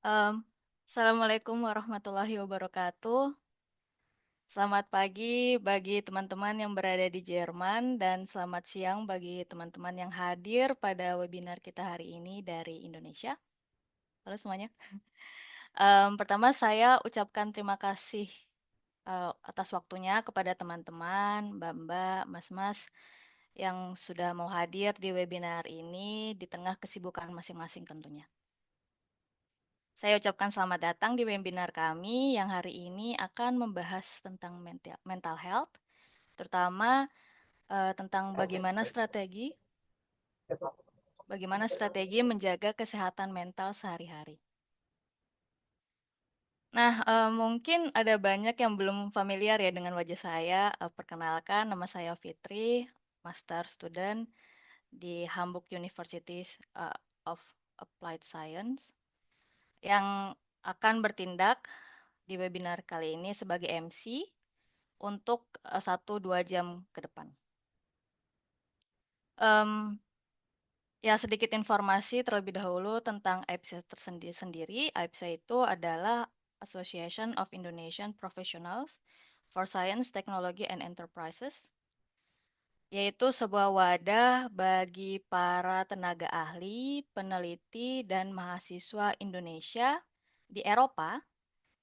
Em, Assalamualaikum warahmatullahi wabarakatuh. Selamat pagi bagi teman-teman yang berada di Jerman dan selamat siang bagi teman-teman yang hadir pada webinar kita hari ini dari Indonesia. Halo semuanya. Pertama saya ucapkan terima kasih atas waktunya kepada teman-teman, Mbak-mbak, Mas-mas yang sudah mau hadir di webinar ini di tengah kesibukan masing-masing tentunya. Saya ucapkan selamat datang di webinar kami yang hari ini akan membahas tentang mental health, terutama tentang bagaimana strategi menjaga kesehatan mental sehari-hari. Nah, mungkin ada banyak yang belum familiar ya dengan wajah saya. Perkenalkan, nama saya Fitri, Master Student di Hamburg University of Applied Science, yang akan bertindak di webinar kali ini sebagai MC untuk 1-2 jam ke depan. Em, Ya, sedikit informasi terlebih dahulu tentang AIPSA tersendiri. AIPSA itu adalah Association of Indonesian Professionals for Science, Technology, and Enterprises, yaitu sebuah wadah bagi para tenaga ahli, peneliti, dan mahasiswa Indonesia di Eropa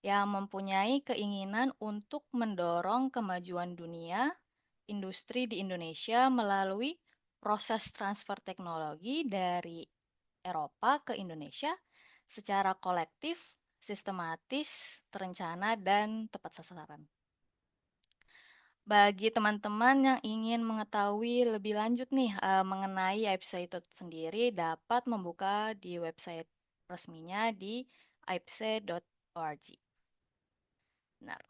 yang mempunyai keinginan untuk mendorong kemajuan dunia industri di Indonesia melalui proses transfer teknologi dari Eropa ke Indonesia secara kolektif, sistematis, terencana, dan tepat sasaran. Bagi teman-teman yang ingin mengetahui lebih lanjut nih mengenai website itu sendiri, dapat membuka di website resminya di aipse.org. Benar.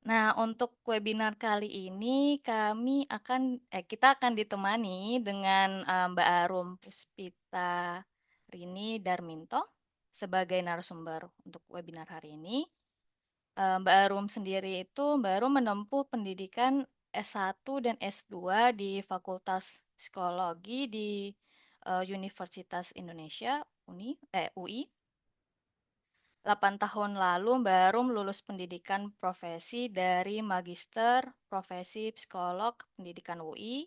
Nah, untuk webinar kali ini kita akan ditemani dengan Mbak Arum Puspita Rini Darminto sebagai narasumber untuk webinar hari ini. Mbak Arum sendiri itu baru menempuh pendidikan S1 dan S2 di Fakultas Psikologi di Universitas Indonesia UI. 8 tahun lalu baru lulus pendidikan profesi dari Magister Profesi Psikolog Pendidikan UI.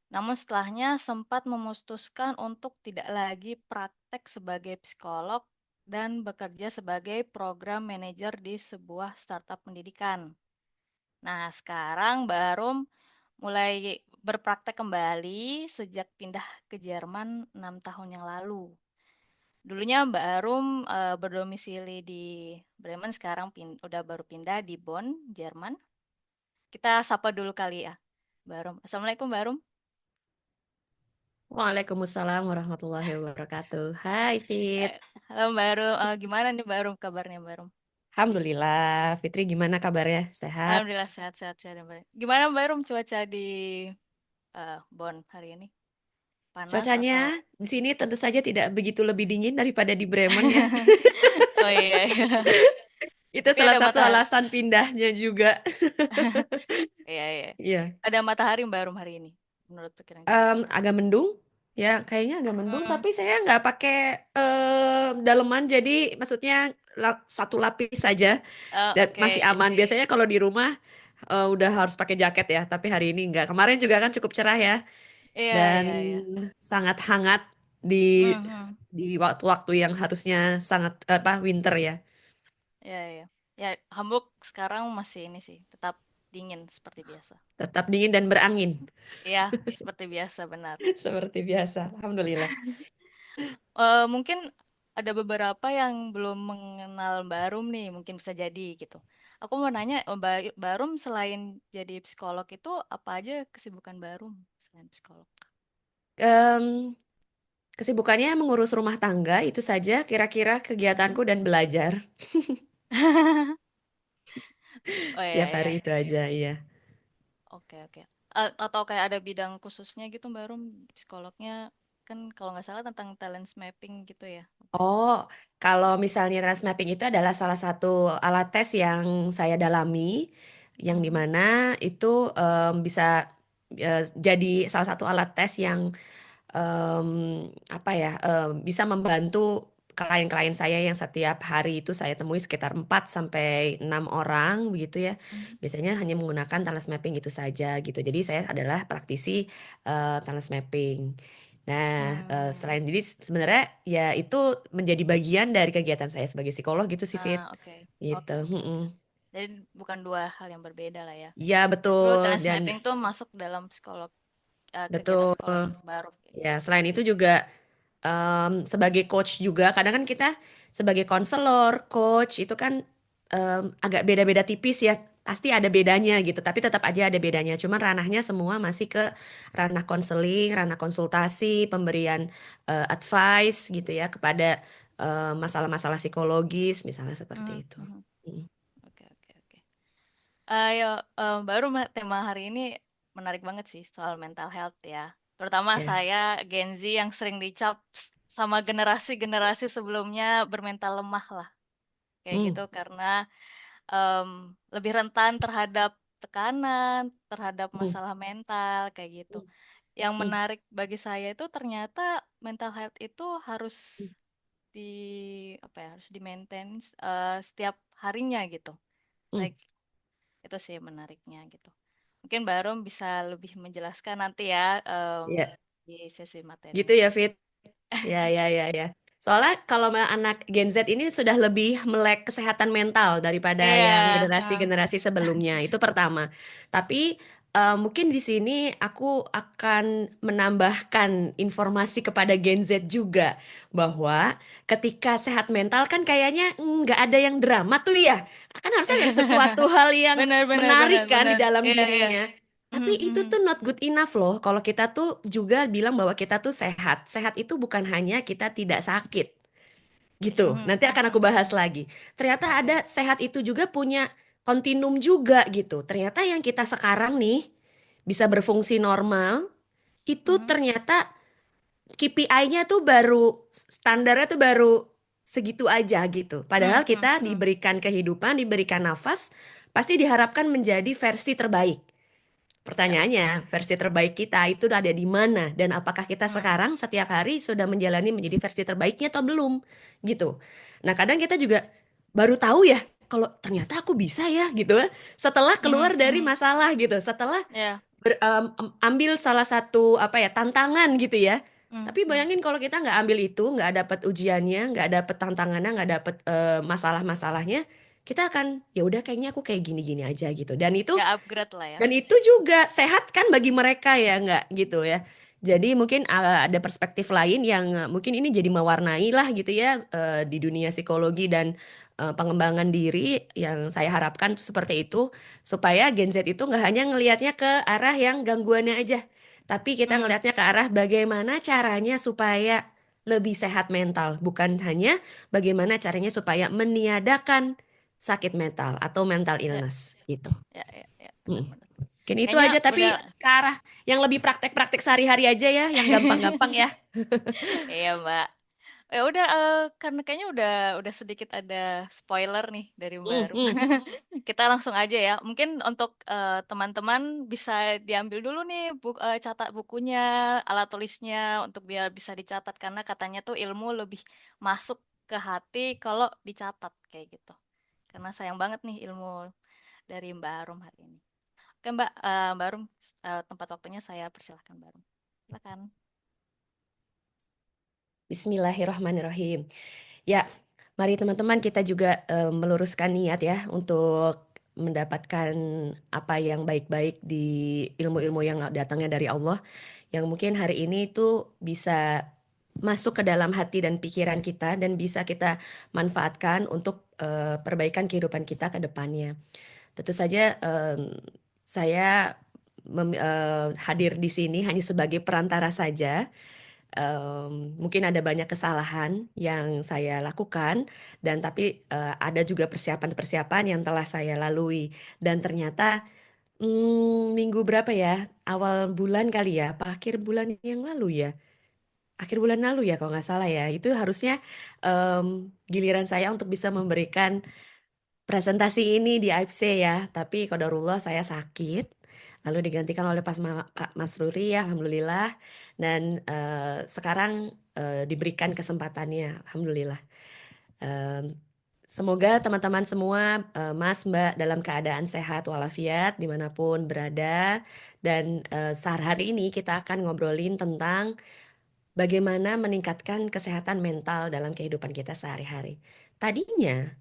Namun setelahnya sempat memutuskan untuk tidak lagi praktek sebagai psikolog dan bekerja sebagai program manager di sebuah startup pendidikan. Nah, sekarang baru mulai berpraktek kembali sejak pindah ke Jerman 6 tahun yang lalu. Dulunya Mbak Arum berdomisili di Bremen, sekarang udah baru pindah di Bonn, Jerman. Kita sapa dulu kali ya, Mbak Arum. Assalamualaikum Mbak Arum. Waalaikumsalam warahmatullahi wabarakatuh. Hai Fit. Halo Mbak Arum. Gimana nih Mbak Arum kabarnya Mbak Arum? Alhamdulillah. Fitri gimana kabarnya? Sehat? Alhamdulillah sehat-sehat sehat ya Mbak Arum. Gimana Mbak Arum cuaca di Bonn hari ini? Panas Cuacanya atau? di sini tentu saja tidak begitu lebih dingin daripada di Bremen ya. Oh iya, iya. Itu Tapi salah ada satu matahari. alasan pindahnya juga. Iya, iya. Iya. Ada matahari Mbak Arum hari ini, menurut perkiraan cuaca. Agak mendung. Ya, kayaknya agak mendung. Mm-mm. Tapi saya nggak pakai daleman. Jadi maksudnya satu lapis saja Oh, dan oke, masih aman. Biasanya kalau di rumah udah harus pakai jaket ya. Tapi hari ini nggak. Kemarin juga kan cukup cerah ya. Iya, Dan iya, iya. sangat hangat di Mhm. waktu-waktu yang harusnya sangat apa winter ya. Iya, iya. Ya, Hamburg sekarang masih ini sih, tetap dingin seperti biasa. Tetap dingin dan berangin Iya, seperti biasa benar. seperti biasa. Alhamdulillah. Mungkin ada beberapa yang belum mengenal Barum nih, mungkin bisa jadi gitu. Aku mau nanya, Barum selain jadi psikolog itu apa aja kesibukan Barum selain psikolog? Em, Kesibukannya mengurus rumah tangga itu saja kira-kira kegiatanku Mhm. dan belajar Oh iya, tiap iya, hari itu iya. aja iya. Oke, oke. Atau kayak ada bidang khususnya gitu Barum, psikolognya kan kalau nggak salah tentang talent mapping gitu ya. Oh, kalau misalnya transmapping itu adalah salah satu alat tes yang saya dalami, yang Mhm. dimana itu bisa jadi salah satu alat tes yang em, apa ya bisa membantu klien-klien saya yang setiap hari itu saya temui sekitar 4 sampai 6 orang begitu ya. Mhm. Biasanya hanya menggunakan talent mapping itu saja gitu. Jadi saya adalah praktisi talent mapping. Nah, Hmm. selain jadi sebenarnya ya itu menjadi bagian dari kegiatan saya sebagai psikolog gitu sih Fit. Oke. Gitu. Oke, oke, Mm-mm. oke. Jadi bukan dua hal yang berbeda lah ya. Ya Justru betul talent dan mapping tuh masuk dalam kegiatan betul. psikolog baru kayak Ya, gitu. selain itu juga sebagai coach juga, kadang kan kita sebagai konselor, coach itu kan agak beda-beda tipis ya. Pasti ada bedanya gitu, tapi tetap aja ada bedanya. Cuman ranahnya semua masih ke ranah konseling, ranah konsultasi, pemberian advice gitu ya kepada masalah-masalah psikologis, misalnya seperti Mhm, itu. mhm. Mm. Oke, oke, oke. Ya, baru tema hari ini menarik banget sih soal mental health ya. Terutama Ya, saya Gen Z yang sering dicap sama generasi-generasi sebelumnya bermental lemah lah. Kayak mm, gitu karena em, lebih rentan terhadap tekanan, terhadap mm, masalah mental kayak gitu. mm, Yang mm, menarik bagi saya itu ternyata mental health itu harus di apa ya, harus di maintain setiap harinya gitu. Saya mm. itu sih menariknya gitu. Mungkin Baru bisa lebih menjelaskan nanti ya Ya, di sesi gitu materinya. ya, Fit. Ya, ya, ya, ya. Soalnya kalau anak Gen Z ini sudah lebih melek kesehatan mental daripada Iya, yang eh, generasi-generasi sebelumnya. Itu pertama. Tapi mungkin di sini aku akan menambahkan informasi kepada Gen Z juga bahwa ketika sehat mental kan kayaknya nggak ada yang drama tuh ya. Kan harusnya ada sesuatu hal yang benar, benar, menarik benar, kan di benar. dalam Iya, iya. dirinya. Tapi Mhm, itu mhm, tuh not good enough loh. Kalau kita tuh juga bilang bahwa kita tuh sehat. Sehat itu bukan hanya kita tidak sakit gitu. mhm, Nanti akan aku mhm, bahas mhm. lagi. Ternyata ada Oke. sehat itu juga punya kontinum juga gitu. Ternyata yang kita sekarang nih bisa berfungsi normal itu Mhm, ternyata KPI-nya tuh baru standarnya tuh baru segitu aja gitu. Padahal mhm, kita mhm, mhm. diberikan kehidupan, diberikan nafas, pasti diharapkan menjadi versi terbaik. Ya. Pertanyaannya, versi terbaik kita itu ada di mana dan apakah kita Mhm, sekarang setiap hari sudah menjalani menjadi versi terbaiknya atau belum gitu. Nah, kadang kita juga baru tahu ya kalau ternyata aku bisa ya gitu ya. Setelah keluar mhm, dari mhm. masalah gitu, setelah Ya. ambil salah satu apa ya tantangan gitu ya. Mhm, Tapi mhm. bayangin kalau kita nggak ambil itu, nggak dapat ujiannya, nggak dapat tantangannya, nggak dapat masalah-masalahnya, kita akan ya udah kayaknya aku kayak gini-gini aja gitu. Nggak upgrade lah ya. Dan itu juga sehat kan bagi mereka ya nggak gitu ya. Jadi mungkin ada perspektif lain yang mungkin ini jadi mewarnai lah gitu ya di dunia psikologi dan pengembangan diri yang saya harapkan tuh seperti itu supaya Gen Z itu nggak hanya ngelihatnya ke arah yang gangguannya aja, tapi kita Mhm. ngelihatnya ke arah bagaimana caranya supaya lebih sehat mental, bukan hanya bagaimana caranya supaya meniadakan sakit mental atau mental Ya, illness gitu. ya, ya, ya, Mm. benar-benar. Mungkin itu Kayaknya aja, tapi udah. ke arah yang lebih praktek-praktek sehari-hari aja ya, yang gampang-gampang ya. Iya, Mbak. Ya udah, karena kayaknya udah sedikit ada spoiler nih dari Hmm, baru. hmm. Kita langsung aja ya. Mungkin untuk teman-teman bisa diambil dulu nih catat bukunya, alat tulisnya untuk biar bisa dicatat karena katanya tuh ilmu lebih masuk ke hati kalau dicatat kayak gitu. Karena sayang banget nih ilmu dari Mbak Arum hari ini. Oke Mbak, Mbak Arum, tempat waktunya saya persilahkan Mbak Arum. Silakan. Bismillahirrahmanirrahim. Ya, mari teman-teman kita juga meluruskan niat ya untuk mendapatkan apa yang baik-baik di ilmu-ilmu yang datangnya dari Allah, yang mungkin hari ini itu bisa masuk ke dalam hati dan pikiran kita dan bisa kita manfaatkan untuk perbaikan kehidupan kita ke depannya. Tentu saja saya hadir di sini hanya sebagai perantara saja. Mungkin ada banyak kesalahan yang saya lakukan dan tapi ada juga persiapan-persiapan yang telah saya lalui dan ternyata minggu berapa ya? Awal bulan kali ya, apa akhir bulan yang lalu ya? Akhir bulan lalu ya kalau nggak salah ya. Itu harusnya giliran saya untuk bisa memberikan presentasi ini di AFC ya, tapi qadarullah saya sakit, lalu digantikan oleh Pak Mas Ruri ya, alhamdulillah. Dan sekarang diberikan kesempatannya, alhamdulillah. Em, Semoga teman-teman semua, Mas, Mbak, dalam keadaan sehat walafiat dimanapun berada. Dan hari ini kita akan ngobrolin tentang bagaimana meningkatkan kesehatan mental dalam kehidupan kita sehari-hari. Tadinya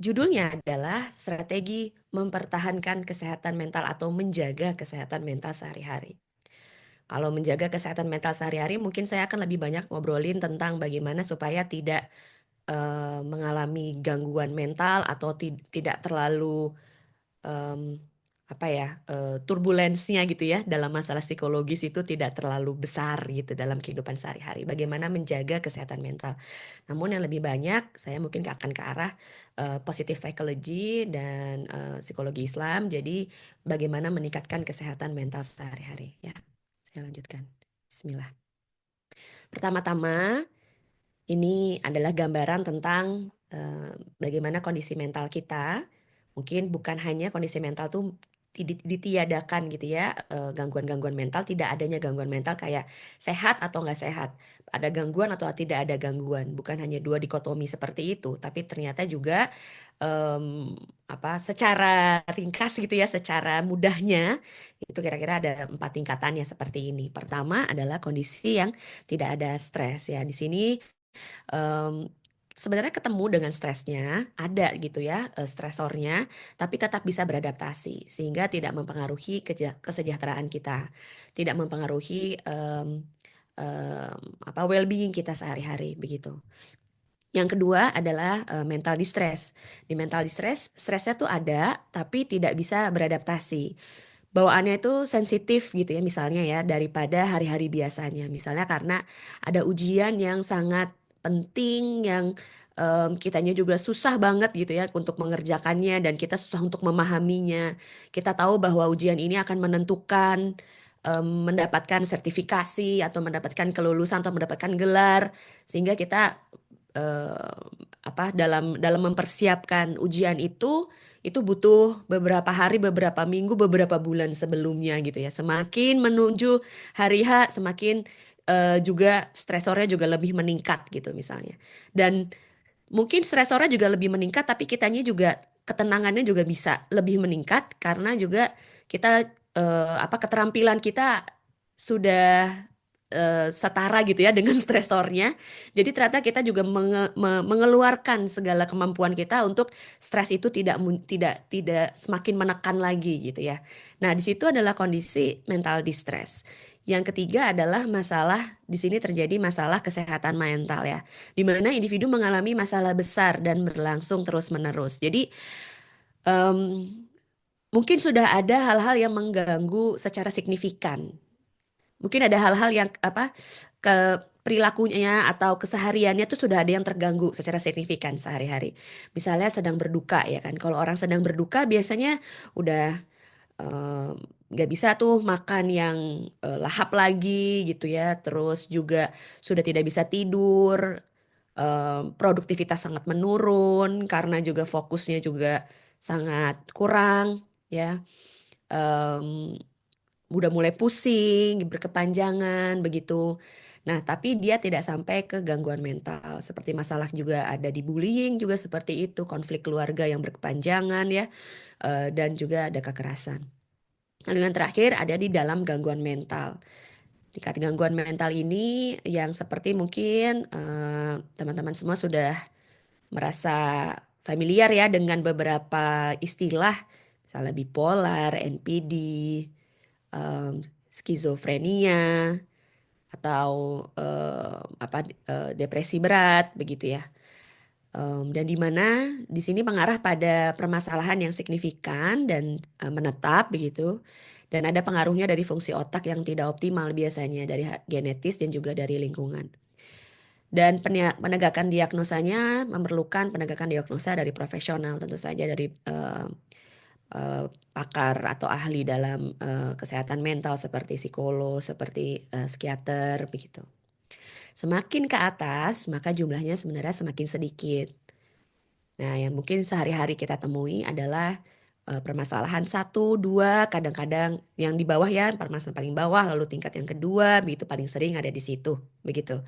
judulnya adalah strategi mempertahankan kesehatan mental atau menjaga kesehatan mental sehari-hari. Kalau menjaga kesehatan mental sehari-hari, mungkin saya akan lebih banyak ngobrolin tentang bagaimana supaya tidak mengalami gangguan mental atau tidak terlalu em, apa ya, turbulensinya gitu ya dalam masalah psikologis itu tidak terlalu besar gitu dalam kehidupan sehari-hari. Bagaimana menjaga kesehatan mental. Namun yang lebih banyak saya mungkin akan ke arah positive psychology dan psikologi Islam. Jadi bagaimana meningkatkan kesehatan mental sehari-hari ya. Saya lanjutkan. Bismillah. Pertama-tama, ini adalah gambaran tentang bagaimana kondisi mental kita. Mungkin bukan hanya kondisi mental tuh ditiadakan gitu ya, gangguan-gangguan mental, tidak adanya gangguan mental kayak sehat atau nggak sehat. Ada gangguan atau tidak ada gangguan. Bukan hanya dua dikotomi seperti itu, tapi ternyata juga em, secara ringkas gitu ya, secara mudahnya itu kira-kira ada 4 tingkatannya seperti ini. Pertama adalah kondisi yang tidak ada stres ya. Di sini em, sebenarnya ketemu dengan stresnya, ada gitu ya, stresornya, tapi tetap bisa beradaptasi sehingga tidak mempengaruhi kesejahteraan kita, tidak mempengaruhi well-being kita sehari-hari begitu. Yang kedua adalah mental distress. Di mental distress, stresnya tuh ada, tapi tidak bisa beradaptasi. Bawaannya itu sensitif gitu ya misalnya ya daripada hari-hari biasanya. Misalnya karena ada ujian yang sangat penting yang kitanya juga susah banget gitu ya untuk mengerjakannya dan kita susah untuk memahaminya. Kita tahu bahwa ujian ini akan menentukan mendapatkan sertifikasi atau mendapatkan kelulusan atau mendapatkan gelar sehingga kita eh, dalam dalam mempersiapkan ujian itu butuh beberapa hari, beberapa minggu, beberapa bulan sebelumnya gitu ya. Semakin menuju hari H, semakin juga stresornya juga lebih meningkat gitu misalnya. Dan mungkin stresornya juga lebih meningkat, tapi kitanya juga ketenangannya juga bisa lebih meningkat karena juga kita keterampilan kita sudah setara gitu ya dengan stresornya. Jadi ternyata kita juga mengeluarkan segala kemampuan kita untuk stres itu tidak semakin menekan lagi gitu ya. Nah, di situ adalah kondisi mental distress. Yang ketiga adalah masalah di sini terjadi masalah kesehatan mental ya, di mana individu mengalami masalah besar dan berlangsung terus-menerus. Jadi em, mungkin sudah ada hal-hal yang mengganggu secara signifikan. Mungkin ada hal-hal yang ke perilakunya atau kesehariannya tuh sudah ada yang terganggu secara signifikan sehari-hari. Misalnya sedang berduka ya kan. Kalau orang sedang berduka biasanya udah em, nggak bisa tuh makan yang lahap lagi gitu ya. Terus juga sudah tidak bisa tidur, produktivitas sangat menurun karena juga fokusnya juga sangat kurang ya. Em, Udah mulai pusing, berkepanjangan begitu. Nah, tapi dia tidak sampai ke gangguan mental. Seperti masalah juga ada di bullying juga seperti itu, konflik keluarga yang berkepanjangan ya, dan juga ada kekerasan. Lalu yang terakhir ada di dalam gangguan mental. Tingkat gangguan mental ini yang seperti mungkin teman-teman semua sudah merasa familiar ya dengan beberapa istilah, misalnya bipolar, NPD, skizofrenia atau depresi berat begitu ya. Dan di mana di sini mengarah pada permasalahan yang signifikan dan menetap begitu. Dan ada pengaruhnya dari fungsi otak yang tidak optimal biasanya dari genetis dan juga dari lingkungan. Dan penegakan diagnosanya memerlukan penegakan diagnosa dari profesional tentu saja dari pakar atau ahli dalam kesehatan mental seperti psikolog, seperti psikiater begitu. Semakin ke atas, maka jumlahnya sebenarnya semakin sedikit. Nah, yang mungkin sehari-hari kita temui adalah permasalahan satu, dua, kadang-kadang yang di bawah ya, permasalahan paling bawah, lalu tingkat yang kedua, begitu paling sering ada di situ, begitu.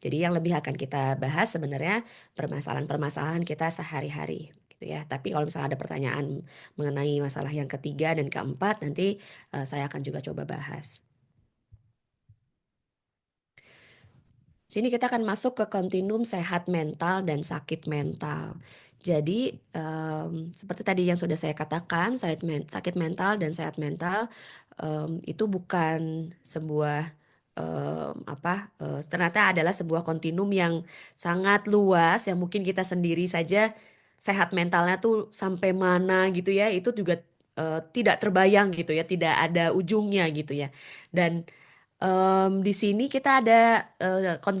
Jadi yang lebih akan kita bahas sebenarnya permasalahan-permasalahan kita sehari-hari, gitu ya. Tapi kalau misalnya ada pertanyaan mengenai masalah yang ketiga dan keempat, nanti saya akan juga coba bahas. Sini kita akan masuk ke kontinum sehat mental dan sakit mental. Jadi seperti tadi yang sudah saya katakan, sakit mental dan sehat mental itu bukan sebuah ternyata adalah sebuah kontinum yang sangat luas yang mungkin kita sendiri saja sehat mentalnya tuh sampai mana gitu ya, itu juga tidak terbayang gitu ya, tidak ada ujungnya gitu ya. Dan di sini kita ada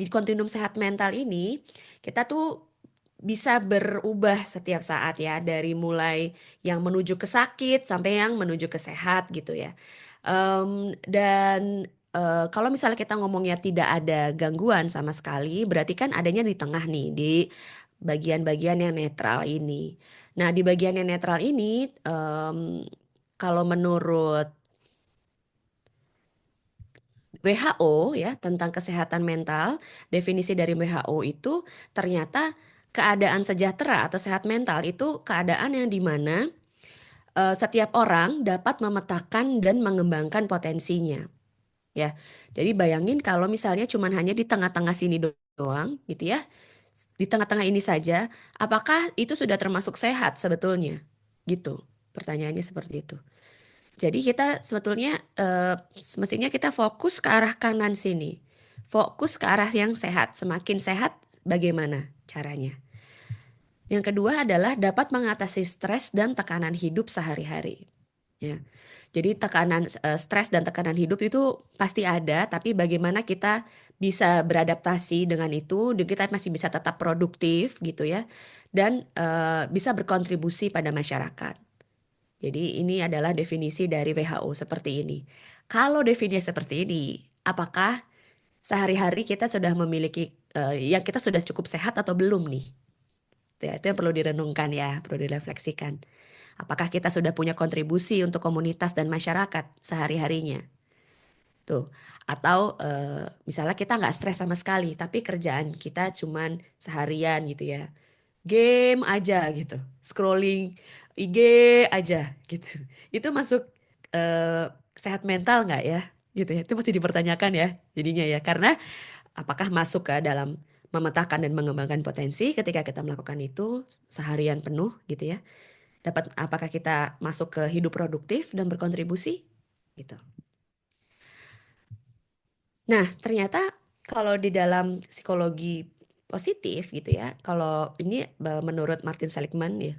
kontinum sehat mental ini, kita tuh bisa berubah setiap saat ya, dari mulai yang menuju ke sakit sampai yang menuju ke sehat gitu ya. Dan kalau misalnya kita ngomongnya tidak ada gangguan sama sekali, berarti kan adanya di tengah nih, di bagian-bagian yang netral ini. Nah, di bagian yang netral ini, kalau menurut WHO ya tentang kesehatan mental, definisi dari WHO itu ternyata keadaan sejahtera atau sehat mental itu keadaan yang dimana setiap orang dapat memetakan dan mengembangkan potensinya ya. Jadi bayangin kalau misalnya cuman hanya di tengah-tengah sini doang gitu ya. Di tengah-tengah ini saja, apakah itu sudah termasuk sehat sebetulnya? Gitu. Pertanyaannya seperti itu. Jadi kita sebetulnya semestinya kita fokus ke arah kanan sini. Fokus ke arah yang sehat. Semakin sehat bagaimana caranya? Yang kedua adalah dapat mengatasi stres dan tekanan hidup sehari-hari. Ya. Jadi tekanan stres dan tekanan hidup itu pasti ada, tapi bagaimana kita bisa beradaptasi dengan itu, dan kita masih bisa tetap produktif gitu ya, dan bisa berkontribusi pada masyarakat. Jadi ini adalah definisi dari WHO seperti ini. Kalau definisi seperti ini, apakah sehari-hari kita sudah memiliki yang kita sudah cukup sehat atau belum nih? Itu yang perlu direnungkan ya, perlu direfleksikan. Apakah kita sudah punya kontribusi untuk komunitas dan masyarakat sehari-harinya? Tuh. Atau misalnya kita nggak stres sama sekali, tapi kerjaan kita cuman seharian gitu ya. Game aja gitu, scrolling IG aja gitu. Itu masuk sehat mental nggak ya? Gitu ya. Itu masih dipertanyakan ya jadinya ya. Karena apakah masuk ke dalam memetakan dan mengembangkan potensi ketika kita melakukan itu seharian penuh gitu ya. Dapat apakah kita masuk ke hidup produktif dan berkontribusi gitu. Nah, ternyata kalau di dalam psikologi positif gitu ya, kalau ini menurut Martin Seligman ya,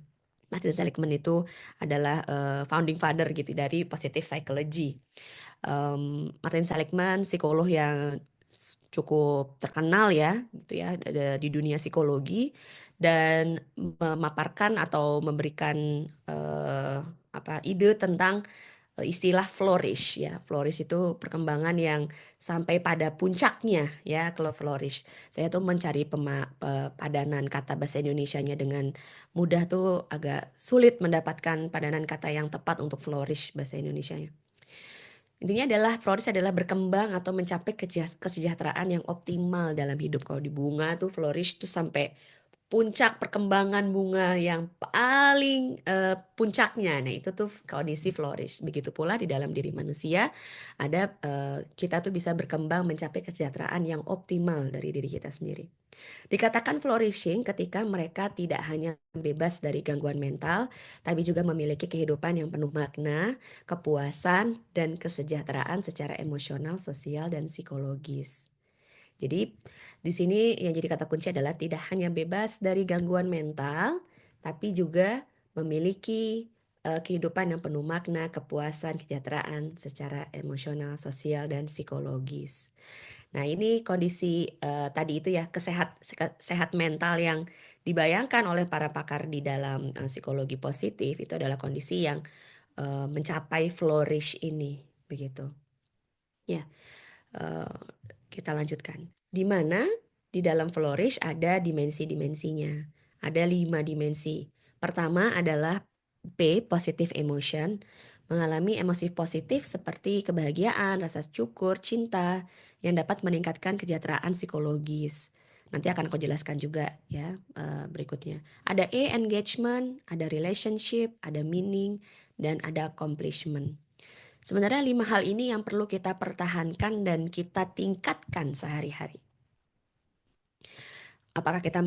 Martin Seligman itu adalah founding father gitu dari positive psychology. Martin Seligman psikolog yang cukup terkenal ya gitu ya di dunia psikologi, dan memaparkan atau memberikan ide tentang istilah flourish ya. Flourish itu perkembangan yang sampai pada puncaknya ya. Kalau flourish, saya tuh mencari padanan kata bahasa Indonesianya dengan mudah tuh agak sulit mendapatkan padanan kata yang tepat untuk flourish bahasa Indonesianya. Intinya adalah flourish adalah berkembang atau mencapai kesejahteraan yang optimal dalam hidup. Kalau di bunga tuh flourish tuh sampai puncak perkembangan bunga yang paling puncaknya. Nah, itu tuh kondisi flourish. Begitu pula di dalam diri manusia ada kita tuh bisa berkembang mencapai kesejahteraan yang optimal dari diri kita sendiri. Dikatakan flourishing ketika mereka tidak hanya bebas dari gangguan mental, tapi juga memiliki kehidupan yang penuh makna, kepuasan, dan kesejahteraan secara emosional, sosial, dan psikologis. Jadi di sini yang jadi kata kunci adalah tidak hanya bebas dari gangguan mental, tapi juga memiliki kehidupan yang penuh makna, kepuasan, kesejahteraan secara emosional, sosial, dan psikologis. Nah, ini kondisi tadi itu ya, sehat mental yang dibayangkan oleh para pakar di dalam psikologi positif itu adalah kondisi yang mencapai flourish ini, begitu. Ya, eh, kita lanjutkan. Di mana di dalam flourish ada dimensi-dimensinya. Ada 5 dimensi. Pertama adalah P, positive emotion, mengalami emosi positif seperti kebahagiaan, rasa syukur, cinta, yang dapat meningkatkan kesejahteraan psikologis. Nanti akan aku jelaskan juga ya berikutnya. Ada E, engagement, ada relationship, ada meaning, dan ada accomplishment. Sebenarnya 5 hal ini yang perlu kita pertahankan dan kita tingkatkan sehari-hari. Apakah kita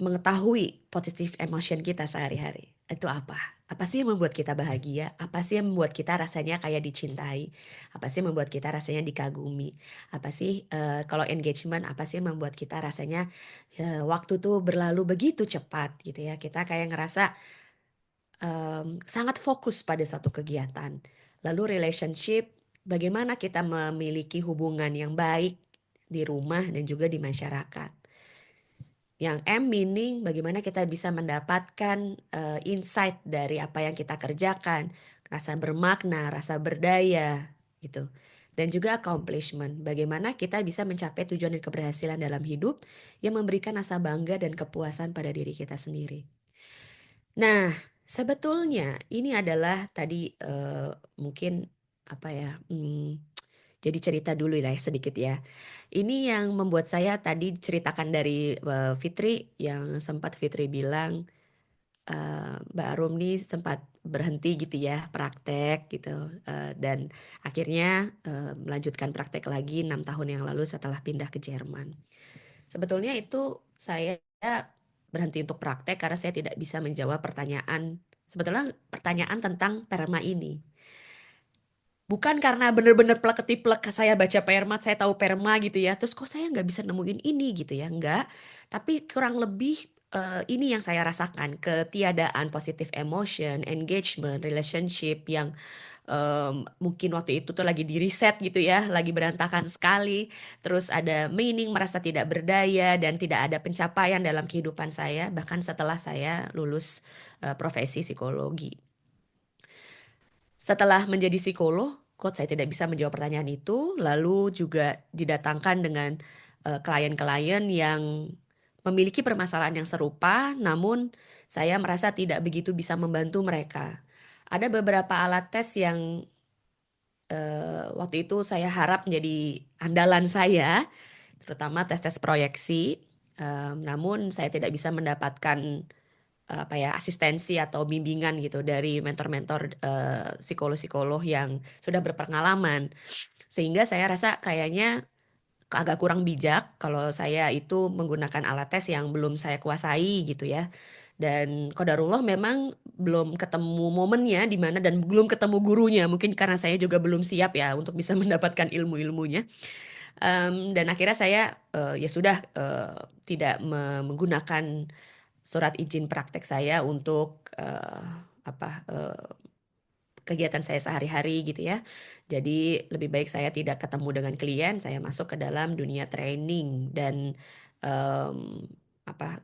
mengetahui positive emotion kita sehari-hari? Itu apa? Apa sih yang membuat kita bahagia? Apa sih yang membuat kita rasanya kayak dicintai? Apa sih yang membuat kita rasanya dikagumi? Apa sih kalau engagement, apa sih yang membuat kita rasanya waktu tuh berlalu begitu cepat gitu ya? Kita kayak ngerasa sangat fokus pada suatu kegiatan. Lalu relationship, bagaimana kita memiliki hubungan yang baik di rumah dan juga di masyarakat. Yang M, meaning, bagaimana kita bisa mendapatkan insight dari apa yang kita kerjakan, rasa bermakna, rasa berdaya gitu. Dan juga accomplishment, bagaimana kita bisa mencapai tujuan dan keberhasilan dalam hidup yang memberikan rasa bangga dan kepuasan pada diri kita sendiri. Nah, sebetulnya ini adalah tadi mungkin apa ya, jadi cerita dulu lah ya sedikit ya. Ini yang membuat saya tadi ceritakan dari Fitri, yang sempat Fitri bilang Mbak Arum nih sempat berhenti gitu ya praktek gitu, dan akhirnya melanjutkan praktek lagi 6 tahun yang lalu setelah pindah ke Jerman. Sebetulnya itu saya berhenti untuk praktek karena saya tidak bisa menjawab pertanyaan, sebetulnya pertanyaan tentang perma ini. Bukan karena bener-bener plek-ketiplek saya baca perma, saya tahu perma gitu ya, terus kok saya nggak bisa nemuin ini gitu ya, enggak. Tapi kurang lebih ini yang saya rasakan, ketiadaan positive emotion, engagement, relationship yang mungkin waktu itu tuh lagi di reset gitu ya, lagi berantakan sekali. Terus ada meaning, merasa tidak berdaya dan tidak ada pencapaian dalam kehidupan saya, bahkan setelah saya lulus profesi psikologi. Setelah menjadi psikolog, kok saya tidak bisa menjawab pertanyaan itu, lalu juga didatangkan dengan klien-klien yang memiliki permasalahan yang serupa, namun saya merasa tidak begitu bisa membantu mereka. Ada beberapa alat tes yang waktu itu saya harap menjadi andalan saya, terutama tes-tes proyeksi. Namun saya tidak bisa mendapatkan apa ya, asistensi atau bimbingan gitu dari mentor-mentor psikolog-psikolog yang sudah berpengalaman, sehingga saya rasa kayaknya agak kurang bijak kalau saya itu menggunakan alat tes yang belum saya kuasai gitu ya. Dan qadarullah memang belum ketemu momennya di mana, dan belum ketemu gurunya, mungkin karena saya juga belum siap ya untuk bisa mendapatkan ilmu-ilmunya. Dan akhirnya saya ya sudah tidak menggunakan surat izin praktek saya untuk apa kegiatan saya sehari-hari gitu ya. Jadi lebih baik saya tidak ketemu dengan klien, saya masuk ke dalam dunia training dan em,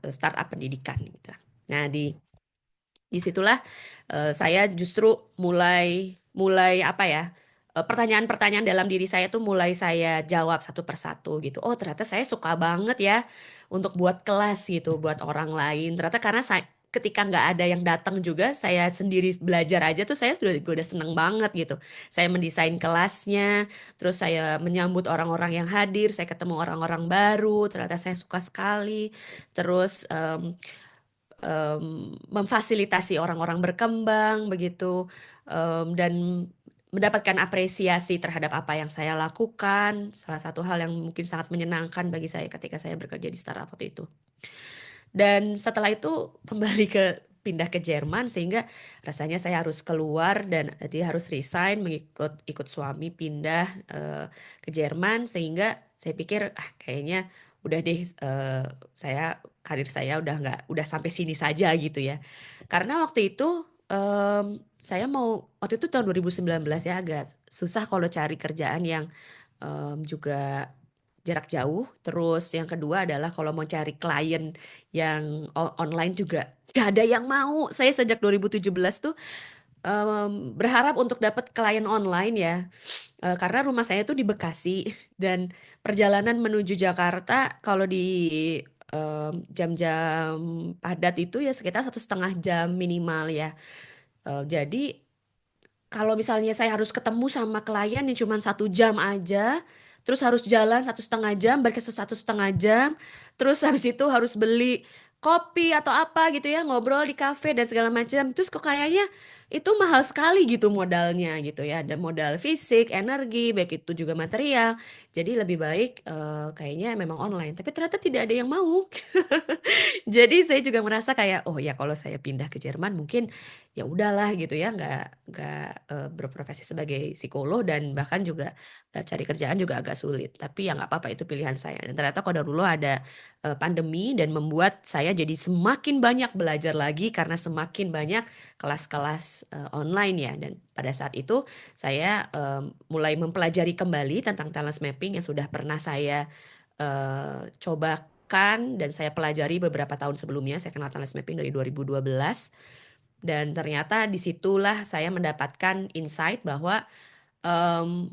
startup pendidikan gitu. Nah, disitulah saya justru mulai mulai apa ya, pertanyaan-pertanyaan dalam diri saya tuh mulai saya jawab satu persatu gitu. Oh, ternyata saya suka banget ya untuk buat kelas gitu buat orang lain. Ternyata karena saya ketika nggak ada yang datang juga, saya sendiri belajar aja tuh saya udah seneng banget gitu. Saya mendesain kelasnya, terus saya menyambut orang-orang yang hadir, saya ketemu orang-orang baru, ternyata saya suka sekali. Terus memfasilitasi orang-orang berkembang begitu, dan mendapatkan apresiasi terhadap apa yang saya lakukan. Salah satu hal yang mungkin sangat menyenangkan bagi saya ketika saya bekerja di startup waktu itu. Dan setelah itu kembali pindah ke Jerman, sehingga rasanya saya harus keluar dan dia harus resign, ikut suami pindah ke Jerman, sehingga saya pikir kayaknya udah deh, saya karir saya udah sampai sini saja gitu ya. Karena waktu itu saya mau, waktu itu tahun 2019 ya, agak susah kalau cari kerjaan yang juga jarak jauh. Terus yang kedua adalah kalau mau cari klien yang online juga gak ada yang mau. Saya sejak 2017 tuh berharap untuk dapat klien online ya. Karena rumah saya tuh di Bekasi dan perjalanan menuju Jakarta kalau di jam-jam padat itu ya sekitar 1,5 jam minimal ya. Jadi kalau misalnya saya harus ketemu sama klien yang cuma 1 jam aja, terus harus jalan 1,5 jam, balik ke 1,5 jam, terus habis itu harus beli kopi atau apa gitu ya, ngobrol di kafe dan segala macam. Terus kok kayaknya itu mahal sekali gitu modalnya gitu ya. Ada modal fisik, energi, baik itu juga material. Jadi lebih baik kayaknya memang online. Tapi ternyata tidak ada yang mau. Jadi saya juga merasa kayak oh ya kalau saya pindah ke Jerman mungkin ya udahlah gitu ya nggak berprofesi sebagai psikolog dan bahkan juga cari kerjaan juga agak sulit. Tapi ya nggak apa-apa itu pilihan saya. Dan ternyata qadarullah ada pandemi dan membuat saya jadi semakin banyak belajar lagi karena semakin banyak kelas-kelas online ya. Dan pada saat itu saya mulai mempelajari kembali tentang talent mapping yang sudah pernah saya cobakan dan saya pelajari beberapa tahun sebelumnya. Saya kenal talent mapping dari 2012 dan ternyata disitulah saya mendapatkan insight bahwa em,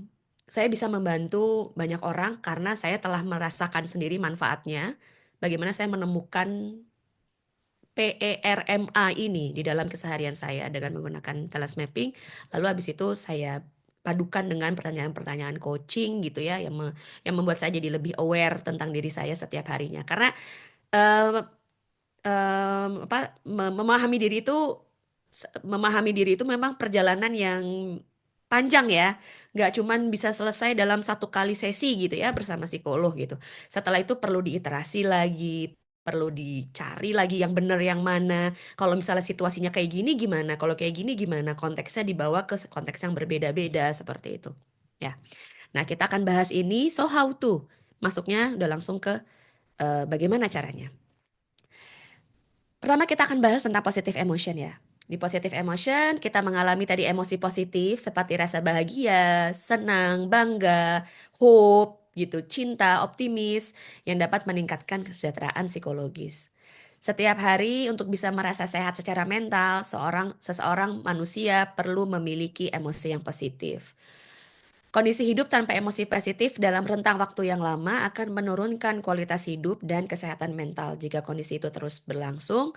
saya bisa membantu banyak orang karena saya telah merasakan sendiri manfaatnya. Bagaimana saya menemukan PERMA ini di dalam keseharian saya dengan menggunakan talent mapping. Lalu habis itu saya padukan dengan pertanyaan-pertanyaan coaching gitu ya yang membuat saya jadi lebih aware tentang diri saya setiap harinya. Karena eh, memahami diri itu memang perjalanan yang panjang ya, nggak cuman bisa selesai dalam 1 kali sesi gitu ya bersama psikolog gitu. Setelah itu perlu diiterasi lagi, perlu dicari lagi yang benar yang mana. Kalau misalnya situasinya kayak gini gimana, kalau kayak gini gimana, konteksnya dibawa ke konteks yang berbeda-beda seperti itu. Ya, nah kita akan bahas ini. So how to, masuknya udah langsung ke bagaimana caranya. Pertama kita akan bahas tentang positive emotion ya. Di positive emotion kita mengalami tadi emosi positif seperti rasa bahagia, senang, bangga, hope gitu, cinta, optimis yang dapat meningkatkan kesejahteraan psikologis. Setiap hari untuk bisa merasa sehat secara mental, seseorang manusia perlu memiliki emosi yang positif. Kondisi hidup tanpa emosi positif dalam rentang waktu yang lama akan menurunkan kualitas hidup dan kesehatan mental. Jika kondisi itu terus berlangsung,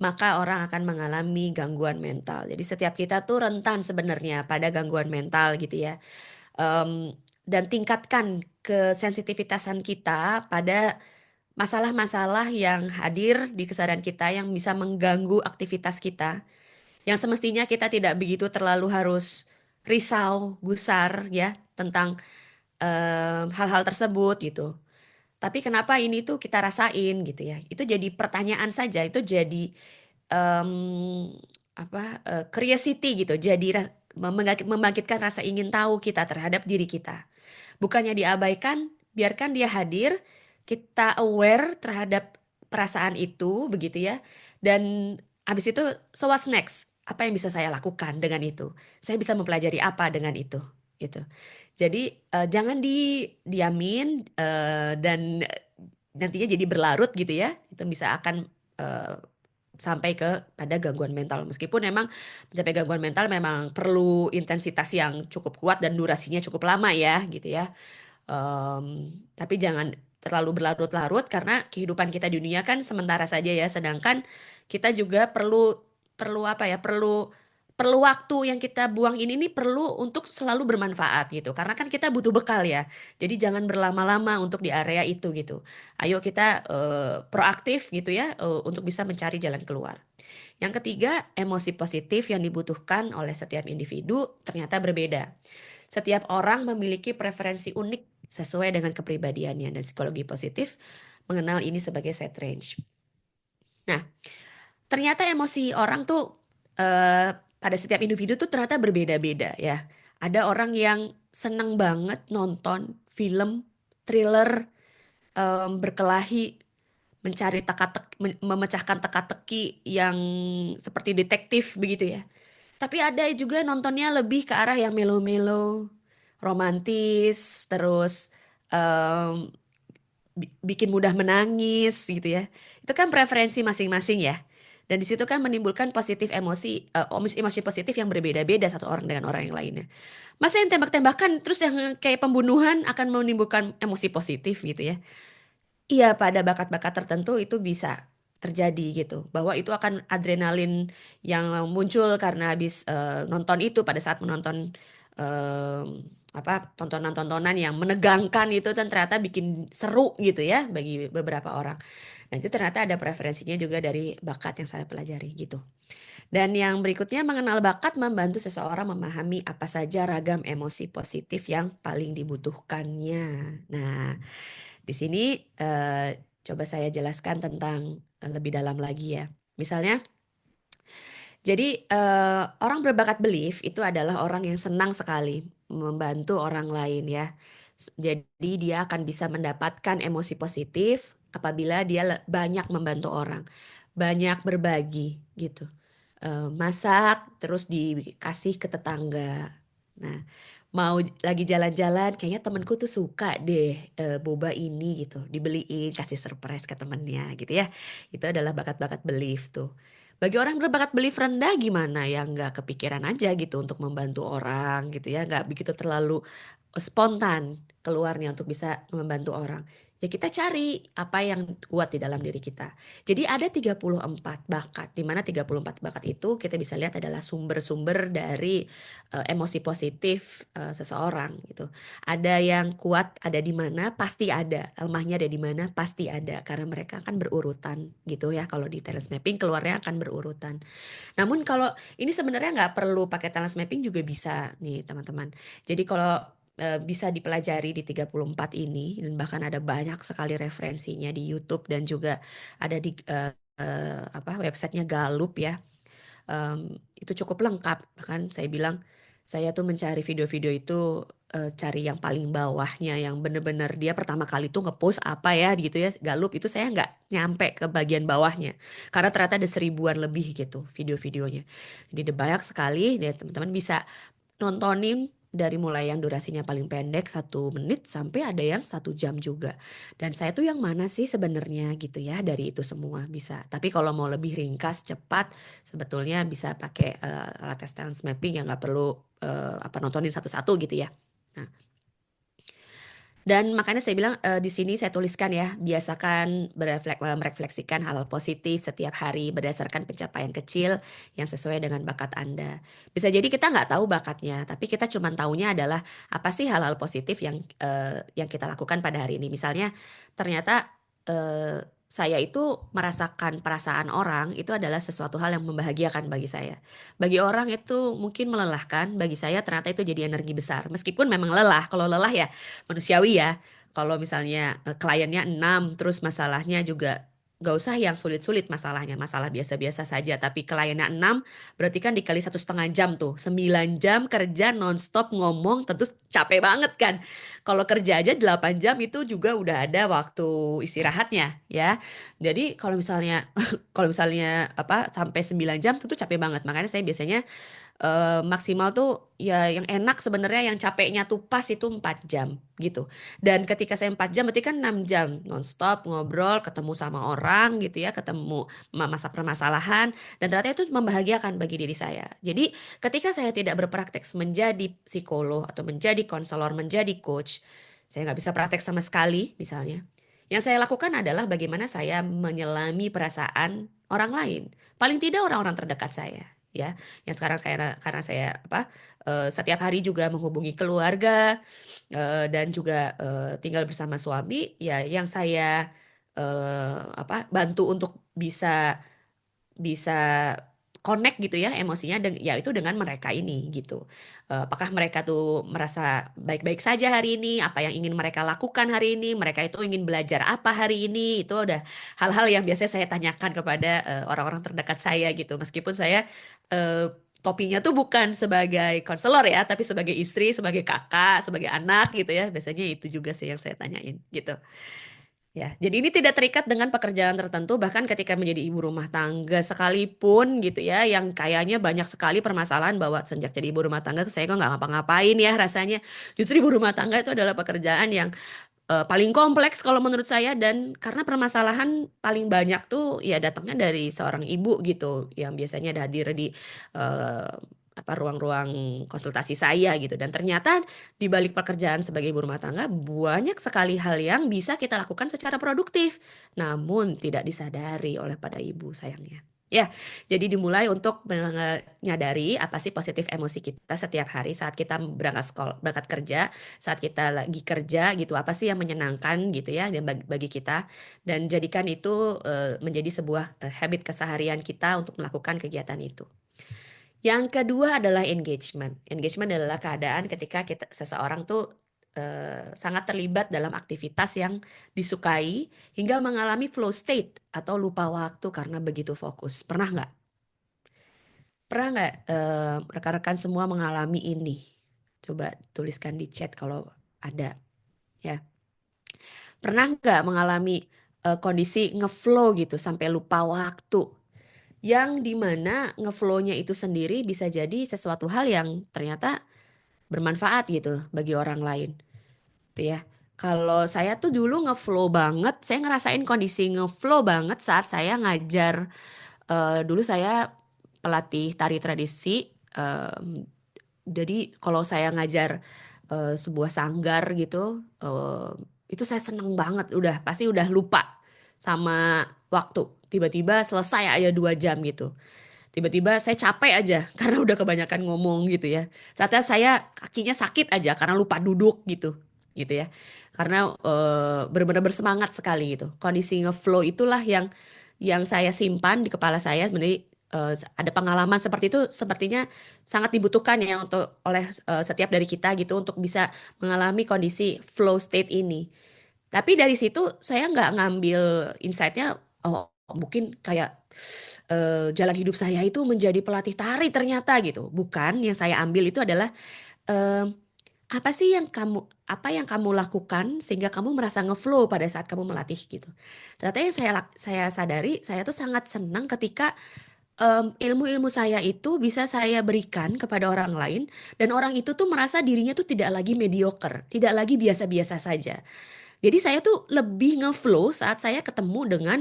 maka orang akan mengalami gangguan mental. Jadi setiap kita tuh rentan sebenarnya pada gangguan mental gitu ya. Dan tingkatkan kesensitivitasan kita pada masalah-masalah yang hadir di kesadaran kita yang bisa mengganggu aktivitas kita. Yang semestinya kita tidak begitu terlalu harus risau, gusar ya tentang hal-hal tersebut gitu. Tapi kenapa ini tuh kita rasain gitu ya? Itu jadi pertanyaan saja, itu jadi em, curiosity gitu. Jadi membangkitkan rasa ingin tahu kita terhadap diri kita. Bukannya diabaikan, biarkan dia hadir, kita aware terhadap perasaan itu begitu ya. Dan habis itu so what's next? Apa yang bisa saya lakukan dengan itu? Saya bisa mempelajari apa dengan itu? Gitu. Jadi jangan diamin dan nantinya jadi berlarut gitu ya. Itu bisa akan eh, sampai ke pada gangguan mental. Meskipun memang mencapai gangguan mental memang perlu intensitas yang cukup kuat dan durasinya cukup lama ya gitu ya. Tapi jangan terlalu berlarut-larut karena kehidupan kita di dunia kan sementara saja ya. Sedangkan kita juga perlu perlu apa ya? Perlu waktu yang kita buang ini nih perlu untuk selalu bermanfaat gitu. Karena kan kita butuh bekal ya. Jadi jangan berlama-lama untuk di area itu gitu. Ayo kita proaktif gitu ya untuk bisa mencari jalan keluar. Yang ketiga, emosi positif yang dibutuhkan oleh setiap individu ternyata berbeda. Setiap orang memiliki preferensi unik sesuai dengan kepribadiannya dan psikologi positif mengenal ini sebagai set range. Nah, ternyata emosi orang tuh pada setiap individu tuh ternyata berbeda-beda ya. Ada orang yang seneng banget nonton film thriller berkelahi mencari memecahkan teka-teki yang seperti detektif begitu ya. Tapi ada juga nontonnya lebih ke arah yang melo-melo, romantis, terus em, bikin mudah menangis gitu ya. Itu kan preferensi masing-masing ya. Dan di situ kan menimbulkan positif emosi, emosi positif yang berbeda-beda satu orang dengan orang yang lainnya. Masa yang tembak-tembakan terus yang kayak pembunuhan akan menimbulkan emosi positif gitu ya. Iya, pada bakat-bakat tertentu itu bisa. terjadi gitu, bahwa itu akan adrenalin yang muncul karena habis nonton itu, pada saat menonton em, apa tontonan-tontonan yang menegangkan itu dan ternyata bikin seru gitu ya bagi beberapa orang. Nah, itu ternyata ada preferensinya juga dari bakat yang saya pelajari gitu. Dan yang berikutnya, mengenal bakat membantu seseorang memahami apa saja ragam emosi positif yang paling dibutuhkannya. Nah, di sini coba saya jelaskan tentang lebih dalam lagi ya. Misalnya, jadi orang berbakat belief itu adalah orang yang senang sekali membantu orang lain ya. Jadi dia akan bisa mendapatkan emosi positif apabila dia banyak membantu orang, banyak berbagi gitu. Masak terus dikasih ke tetangga. Nah, mau lagi jalan-jalan, kayaknya temenku tuh suka deh boba ini gitu, dibeliin, kasih surprise ke temennya gitu ya. Itu adalah bakat-bakat belief tuh. Bagi orang berbakat belief rendah gimana ya, nggak kepikiran aja gitu untuk membantu orang gitu ya, nggak begitu terlalu spontan keluarnya untuk bisa membantu orang. Ya kita cari apa yang kuat di dalam diri kita. Jadi ada 34 bakat, di mana 34 bakat itu kita bisa lihat adalah sumber-sumber dari emosi positif seseorang gitu. Ada yang kuat ada di mana, pasti ada. Lemahnya ada di mana, pasti ada. Karena mereka akan berurutan gitu ya. Kalau di talent mapping keluarnya akan berurutan. Namun kalau ini sebenarnya nggak perlu pakai talent mapping juga bisa nih teman-teman. Jadi kalau bisa dipelajari di 34 ini dan bahkan ada banyak sekali referensinya di YouTube dan juga ada di apa websitenya Gallup ya. Itu cukup lengkap. Bahkan saya bilang saya tuh mencari video-video itu cari yang paling bawahnya yang bener-bener dia pertama kali tuh ngepost apa ya gitu ya Gallup itu saya nggak nyampe ke bagian bawahnya karena ternyata ada 1000-an lebih gitu video-videonya. Jadi ada banyak sekali ya teman-teman bisa nontonin dari mulai yang durasinya paling pendek 1 menit sampai ada yang 1 jam juga. Dan saya tuh yang mana sih sebenarnya gitu ya dari itu semua bisa. Tapi kalau mau lebih ringkas cepat sebetulnya bisa pakai alat tes talent mapping yang nggak perlu apa nontonin satu-satu gitu ya. Nah, dan makanya saya bilang di sini saya tuliskan ya, biasakan merefleksikan hal positif setiap hari berdasarkan pencapaian kecil yang sesuai dengan bakat Anda. Bisa jadi kita nggak tahu bakatnya, tapi kita cuma taunya adalah apa sih hal-hal positif yang kita lakukan pada hari ini. Misalnya ternyata saya itu merasakan perasaan orang itu adalah sesuatu hal yang membahagiakan bagi saya. Bagi orang itu mungkin melelahkan, bagi saya ternyata itu jadi energi besar. Meskipun memang lelah, kalau lelah ya manusiawi ya. Kalau misalnya kliennya 6 terus masalahnya juga gak usah yang sulit-sulit masalahnya, masalah biasa-biasa saja. Tapi kliennya 6 berarti kan dikali 1,5 jam tuh, 9 jam kerja nonstop ngomong tentu capek banget kan. Kalau kerja aja 8 jam itu juga udah ada waktu istirahatnya ya. Jadi kalau misalnya apa sampai 9 jam itu tuh capek banget. Makanya saya biasanya maksimal tuh ya yang enak sebenarnya yang capeknya tuh pas itu 4 jam gitu. Dan ketika saya 4 jam berarti kan 6 jam nonstop ngobrol, ketemu sama orang gitu ya, ketemu masa permasalahan dan ternyata itu membahagiakan bagi diri saya. Jadi ketika saya tidak berpraktek menjadi psikolog atau menjadi konselor, menjadi coach, saya nggak bisa praktek sama sekali misalnya. Yang saya lakukan adalah bagaimana saya menyelami perasaan orang lain. Paling tidak orang-orang terdekat saya ya yang sekarang karena saya apa setiap hari juga menghubungi keluarga dan juga tinggal bersama suami ya yang saya apa bantu untuk bisa bisa connect gitu ya emosinya ya itu dengan mereka ini gitu. Apakah mereka tuh merasa baik-baik saja hari ini, apa yang ingin mereka lakukan hari ini, mereka itu ingin belajar apa hari ini, itu udah hal-hal yang biasanya saya tanyakan kepada orang-orang terdekat saya gitu. Meskipun saya eh, topinya tuh bukan sebagai konselor ya, tapi sebagai istri, sebagai kakak, sebagai anak gitu ya. Biasanya itu juga sih yang saya tanyain gitu. Ya, jadi ini tidak terikat dengan pekerjaan tertentu, bahkan ketika menjadi ibu rumah tangga sekalipun gitu ya, yang kayaknya banyak sekali permasalahan bahwa sejak jadi ibu rumah tangga saya kok nggak ngapa-ngapain ya rasanya. Justru ibu rumah tangga itu adalah pekerjaan yang paling kompleks kalau menurut saya dan karena permasalahan paling banyak tuh ya datangnya dari seorang ibu gitu, yang biasanya ada hadir di eh, apa ruang-ruang konsultasi saya gitu. Dan ternyata di balik pekerjaan sebagai ibu rumah tangga banyak sekali hal yang bisa kita lakukan secara produktif, namun tidak disadari oleh pada ibu sayangnya. Ya, jadi dimulai untuk menyadari apa sih positif emosi kita setiap hari saat kita berangkat sekolah, berangkat kerja, saat kita lagi kerja gitu, apa sih yang menyenangkan gitu ya dan bagi kita, dan jadikan itu menjadi sebuah habit keseharian kita untuk melakukan kegiatan itu. Yang kedua adalah engagement. Engagement adalah keadaan ketika seseorang tuh sangat terlibat dalam aktivitas yang disukai hingga mengalami flow state atau lupa waktu karena begitu fokus. Pernah nggak? Pernah nggak rekan-rekan semua mengalami ini? Coba tuliskan di chat kalau ada ya. Pernah nggak mengalami kondisi ngeflow gitu sampai lupa waktu? Yang dimana ngeflow-nya itu sendiri bisa jadi sesuatu hal yang ternyata bermanfaat gitu bagi orang lain, tuh ya. Kalau saya tuh dulu ngeflow banget, saya ngerasain kondisi ngeflow banget saat saya ngajar. Dulu saya pelatih tari tradisi. Jadi kalau saya ngajar sebuah sanggar gitu, itu saya seneng banget. Udah pasti udah lupa sama waktu. Tiba-tiba selesai aja 2 jam gitu. Tiba-tiba saya capek aja karena udah kebanyakan ngomong gitu ya. Ternyata saya kakinya sakit aja karena lupa duduk gitu ya. Karena benar-benar bersemangat sekali gitu. Kondisi ngeflow itulah yang saya simpan di kepala saya. Sebenarnya ada pengalaman seperti itu sepertinya sangat dibutuhkan ya untuk oleh setiap dari kita gitu untuk bisa mengalami kondisi flow state ini. Tapi dari situ saya nggak ngambil insight-nya, oh mungkin kayak jalan hidup saya itu menjadi pelatih tari ternyata gitu. Bukan, yang saya ambil itu adalah em, apa sih apa yang kamu lakukan sehingga kamu merasa ngeflow pada saat kamu melatih gitu. Ternyata yang saya sadari, saya tuh sangat senang ketika ilmu-ilmu saya itu bisa saya berikan kepada orang lain dan orang itu tuh merasa dirinya tuh tidak lagi mediocre, tidak lagi biasa-biasa saja. Jadi saya tuh lebih ngeflow saat saya ketemu dengan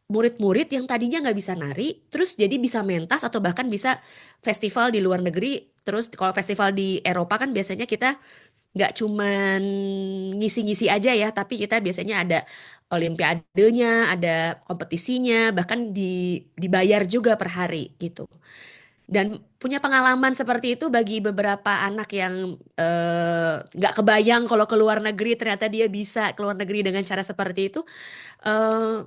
murid-murid yang tadinya nggak bisa nari, terus jadi bisa mentas atau bahkan bisa festival di luar negeri. Terus kalau festival di Eropa kan biasanya kita nggak cuman ngisi-ngisi aja ya, tapi kita biasanya ada olimpiadenya, ada kompetisinya, bahkan dibayar juga per hari gitu. Dan punya pengalaman seperti itu bagi beberapa anak yang nggak kebayang kalau ke luar negeri ternyata dia bisa ke luar negeri dengan cara seperti itu.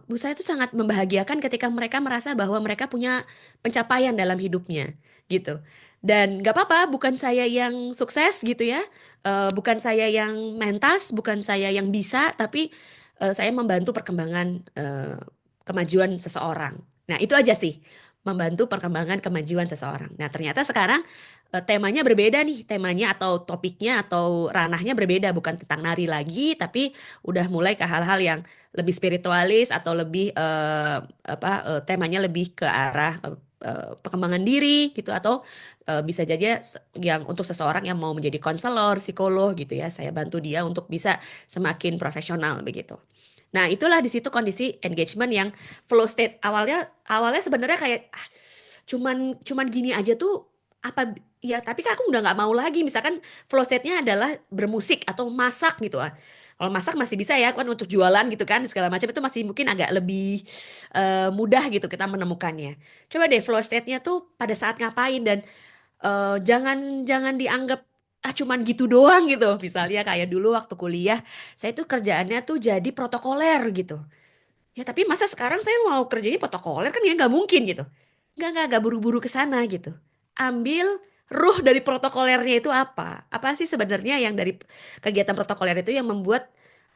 Bu saya itu sangat membahagiakan ketika mereka merasa bahwa mereka punya pencapaian dalam hidupnya gitu. Dan nggak apa-apa, bukan saya yang sukses gitu ya, bukan saya yang mentas, bukan saya yang bisa, tapi saya membantu perkembangan kemajuan seseorang. Nah itu aja sih, membantu perkembangan kemajuan seseorang. Nah ternyata sekarang temanya berbeda nih, temanya atau topiknya atau ranahnya berbeda, bukan tentang nari lagi, tapi udah mulai ke hal-hal yang lebih spiritualis atau lebih temanya lebih ke arah perkembangan diri gitu atau bisa jadi yang untuk seseorang yang mau menjadi konselor, psikolog gitu ya. Saya bantu dia untuk bisa semakin profesional begitu. Nah, itulah di situ kondisi engagement yang flow state. Awalnya awalnya sebenarnya kayak cuman cuman gini aja tuh apa ya, tapi kan aku udah nggak mau lagi misalkan flow state-nya adalah bermusik atau masak gitu ah. Kalau masak masih bisa ya kan untuk jualan gitu kan segala macam itu masih mungkin agak lebih mudah gitu kita menemukannya. Coba deh flow state-nya tuh pada saat ngapain dan jangan jangan dianggap cuman gitu doang gitu. Misalnya kayak dulu waktu kuliah saya tuh kerjaannya tuh jadi protokoler gitu. Ya tapi masa sekarang saya mau kerjanya protokoler kan ya nggak mungkin gitu. Nggak buru-buru ke sana gitu. Ambil ruh dari protokolernya itu apa? Apa sih sebenarnya yang dari kegiatan protokoler itu yang membuat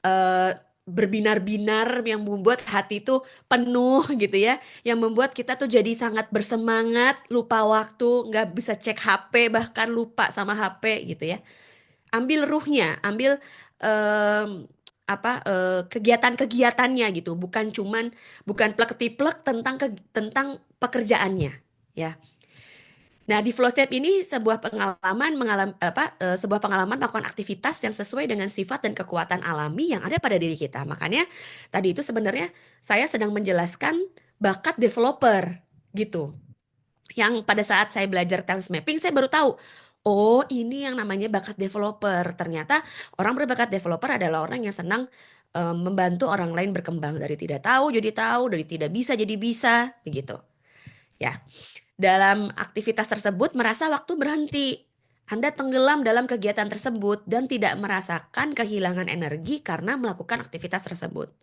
eh, berbinar-binar, yang membuat hati itu penuh gitu ya, yang membuat kita tuh jadi sangat bersemangat, lupa waktu, nggak bisa cek HP, bahkan lupa sama HP gitu ya. Ambil ruhnya, ambil kegiatan-kegiatannya gitu, bukan plek-tiplek tentang pekerjaannya ya. Nah, di flow state ini sebuah pengalaman melakukan aktivitas yang sesuai dengan sifat dan kekuatan alami yang ada pada diri kita. Makanya tadi itu sebenarnya saya sedang menjelaskan bakat developer gitu. Yang pada saat saya belajar talent mapping, saya baru tahu, oh ini yang namanya bakat developer. Ternyata orang berbakat developer adalah orang yang senang membantu orang lain berkembang dari tidak tahu, dari tidak bisa jadi bisa, begitu. Ya, dalam aktivitas tersebut merasa waktu berhenti. Anda tenggelam dalam kegiatan tersebut dan tidak merasakan kehilangan energi karena melakukan aktivitas tersebut.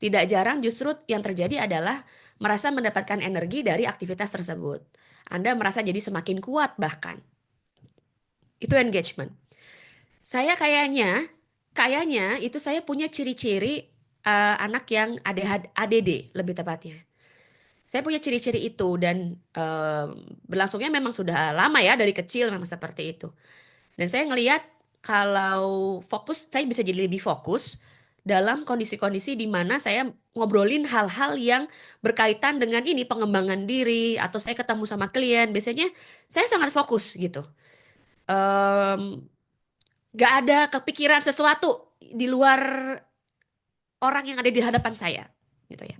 Tidak jarang justru yang terjadi adalah merasa mendapatkan energi dari aktivitas tersebut. Anda merasa jadi semakin kuat bahkan. Itu engagement. Saya kayaknya itu saya punya ciri-ciri anak yang ADD lebih tepatnya. Saya punya ciri-ciri itu dan berlangsungnya memang sudah lama ya dari kecil memang seperti itu. Dan saya ngelihat kalau fokus, saya bisa jadi lebih fokus dalam kondisi-kondisi di mana saya ngobrolin hal-hal yang berkaitan dengan ini pengembangan diri atau saya ketemu sama klien. Biasanya saya sangat fokus gitu. Em, Gak ada kepikiran sesuatu di luar orang yang ada di hadapan saya, gitu ya.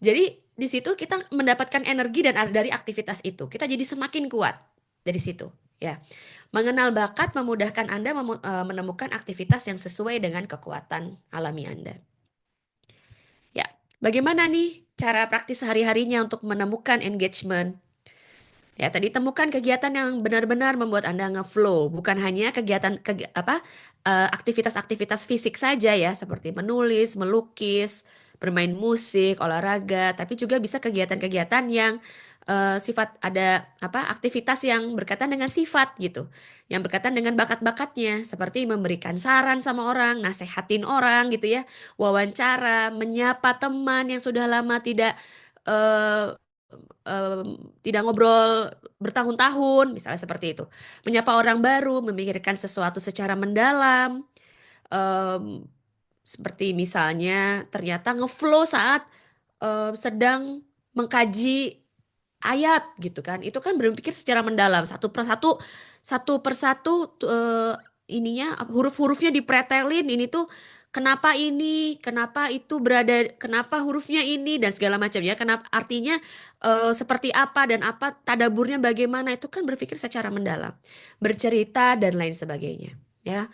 Jadi di situ kita mendapatkan energi dan dari aktivitas itu kita jadi semakin kuat dari situ, ya. Mengenal bakat memudahkan Anda menemukan aktivitas yang sesuai dengan kekuatan alami Anda. Ya, bagaimana nih cara praktis sehari-harinya untuk menemukan engagement? Ya, tadi temukan kegiatan yang benar-benar membuat Anda ngeflow, bukan hanya aktivitas-aktivitas fisik saja ya, seperti menulis, melukis, bermain musik, olahraga, tapi juga bisa kegiatan-kegiatan yang sifat ada aktivitas yang berkaitan dengan sifat gitu, yang berkaitan dengan bakat-bakatnya, seperti memberikan saran sama orang, nasehatin orang gitu ya, wawancara, menyapa teman yang sudah lama eh, tidak ngobrol bertahun-tahun, misalnya seperti itu. Menyapa orang baru, memikirkan sesuatu secara mendalam, em, seperti misalnya ternyata ngeflow saat sedang mengkaji ayat gitu kan. Itu kan berpikir secara mendalam, satu persatu ininya huruf-hurufnya dipretelin, ini tuh kenapa ini, kenapa itu berada, kenapa hurufnya ini dan segala macam ya. Kenapa artinya seperti apa dan apa tadaburnya bagaimana, itu kan berpikir secara mendalam, bercerita dan lain sebagainya ya.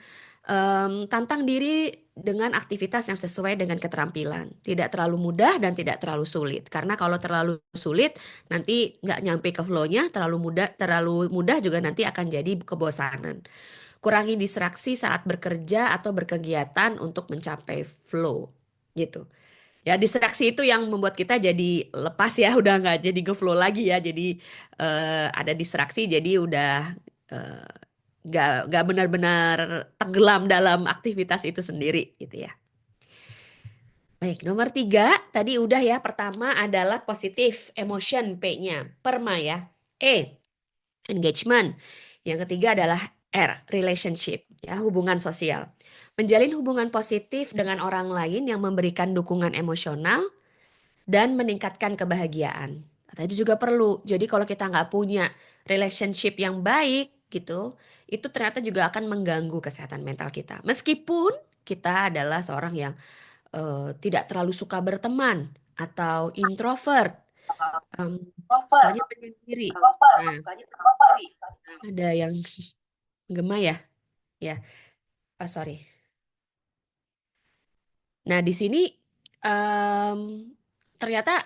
Tantang diri dengan aktivitas yang sesuai dengan keterampilan. Tidak terlalu mudah dan tidak terlalu sulit. Karena kalau terlalu sulit nanti nggak nyampe ke flow-nya, terlalu mudah juga nanti akan jadi kebosanan. Kurangi distraksi saat bekerja atau berkegiatan untuk mencapai flow gitu. Ya, distraksi itu yang membuat kita jadi lepas ya, udah nggak jadi flow lagi ya. Jadi ada distraksi, jadi udah eh, nggak benar-benar tenggelam dalam aktivitas itu sendiri gitu ya. Baik, nomor 3 tadi udah ya. Pertama adalah positif emotion P-nya, perma ya. E, engagement. Yang ketiga adalah R, relationship, ya, hubungan sosial. Menjalin hubungan positif dengan orang lain yang memberikan dukungan emosional dan meningkatkan kebahagiaan. Tadi juga perlu. Jadi kalau kita nggak punya relationship yang baik gitu, itu ternyata juga akan mengganggu kesehatan mental kita. Meskipun kita adalah seorang yang tidak terlalu suka berteman atau introvert, em, sukanya menyendiri. Nah, ada yang gema ya, ya. Oh, sorry. Nah, di sini em, ternyata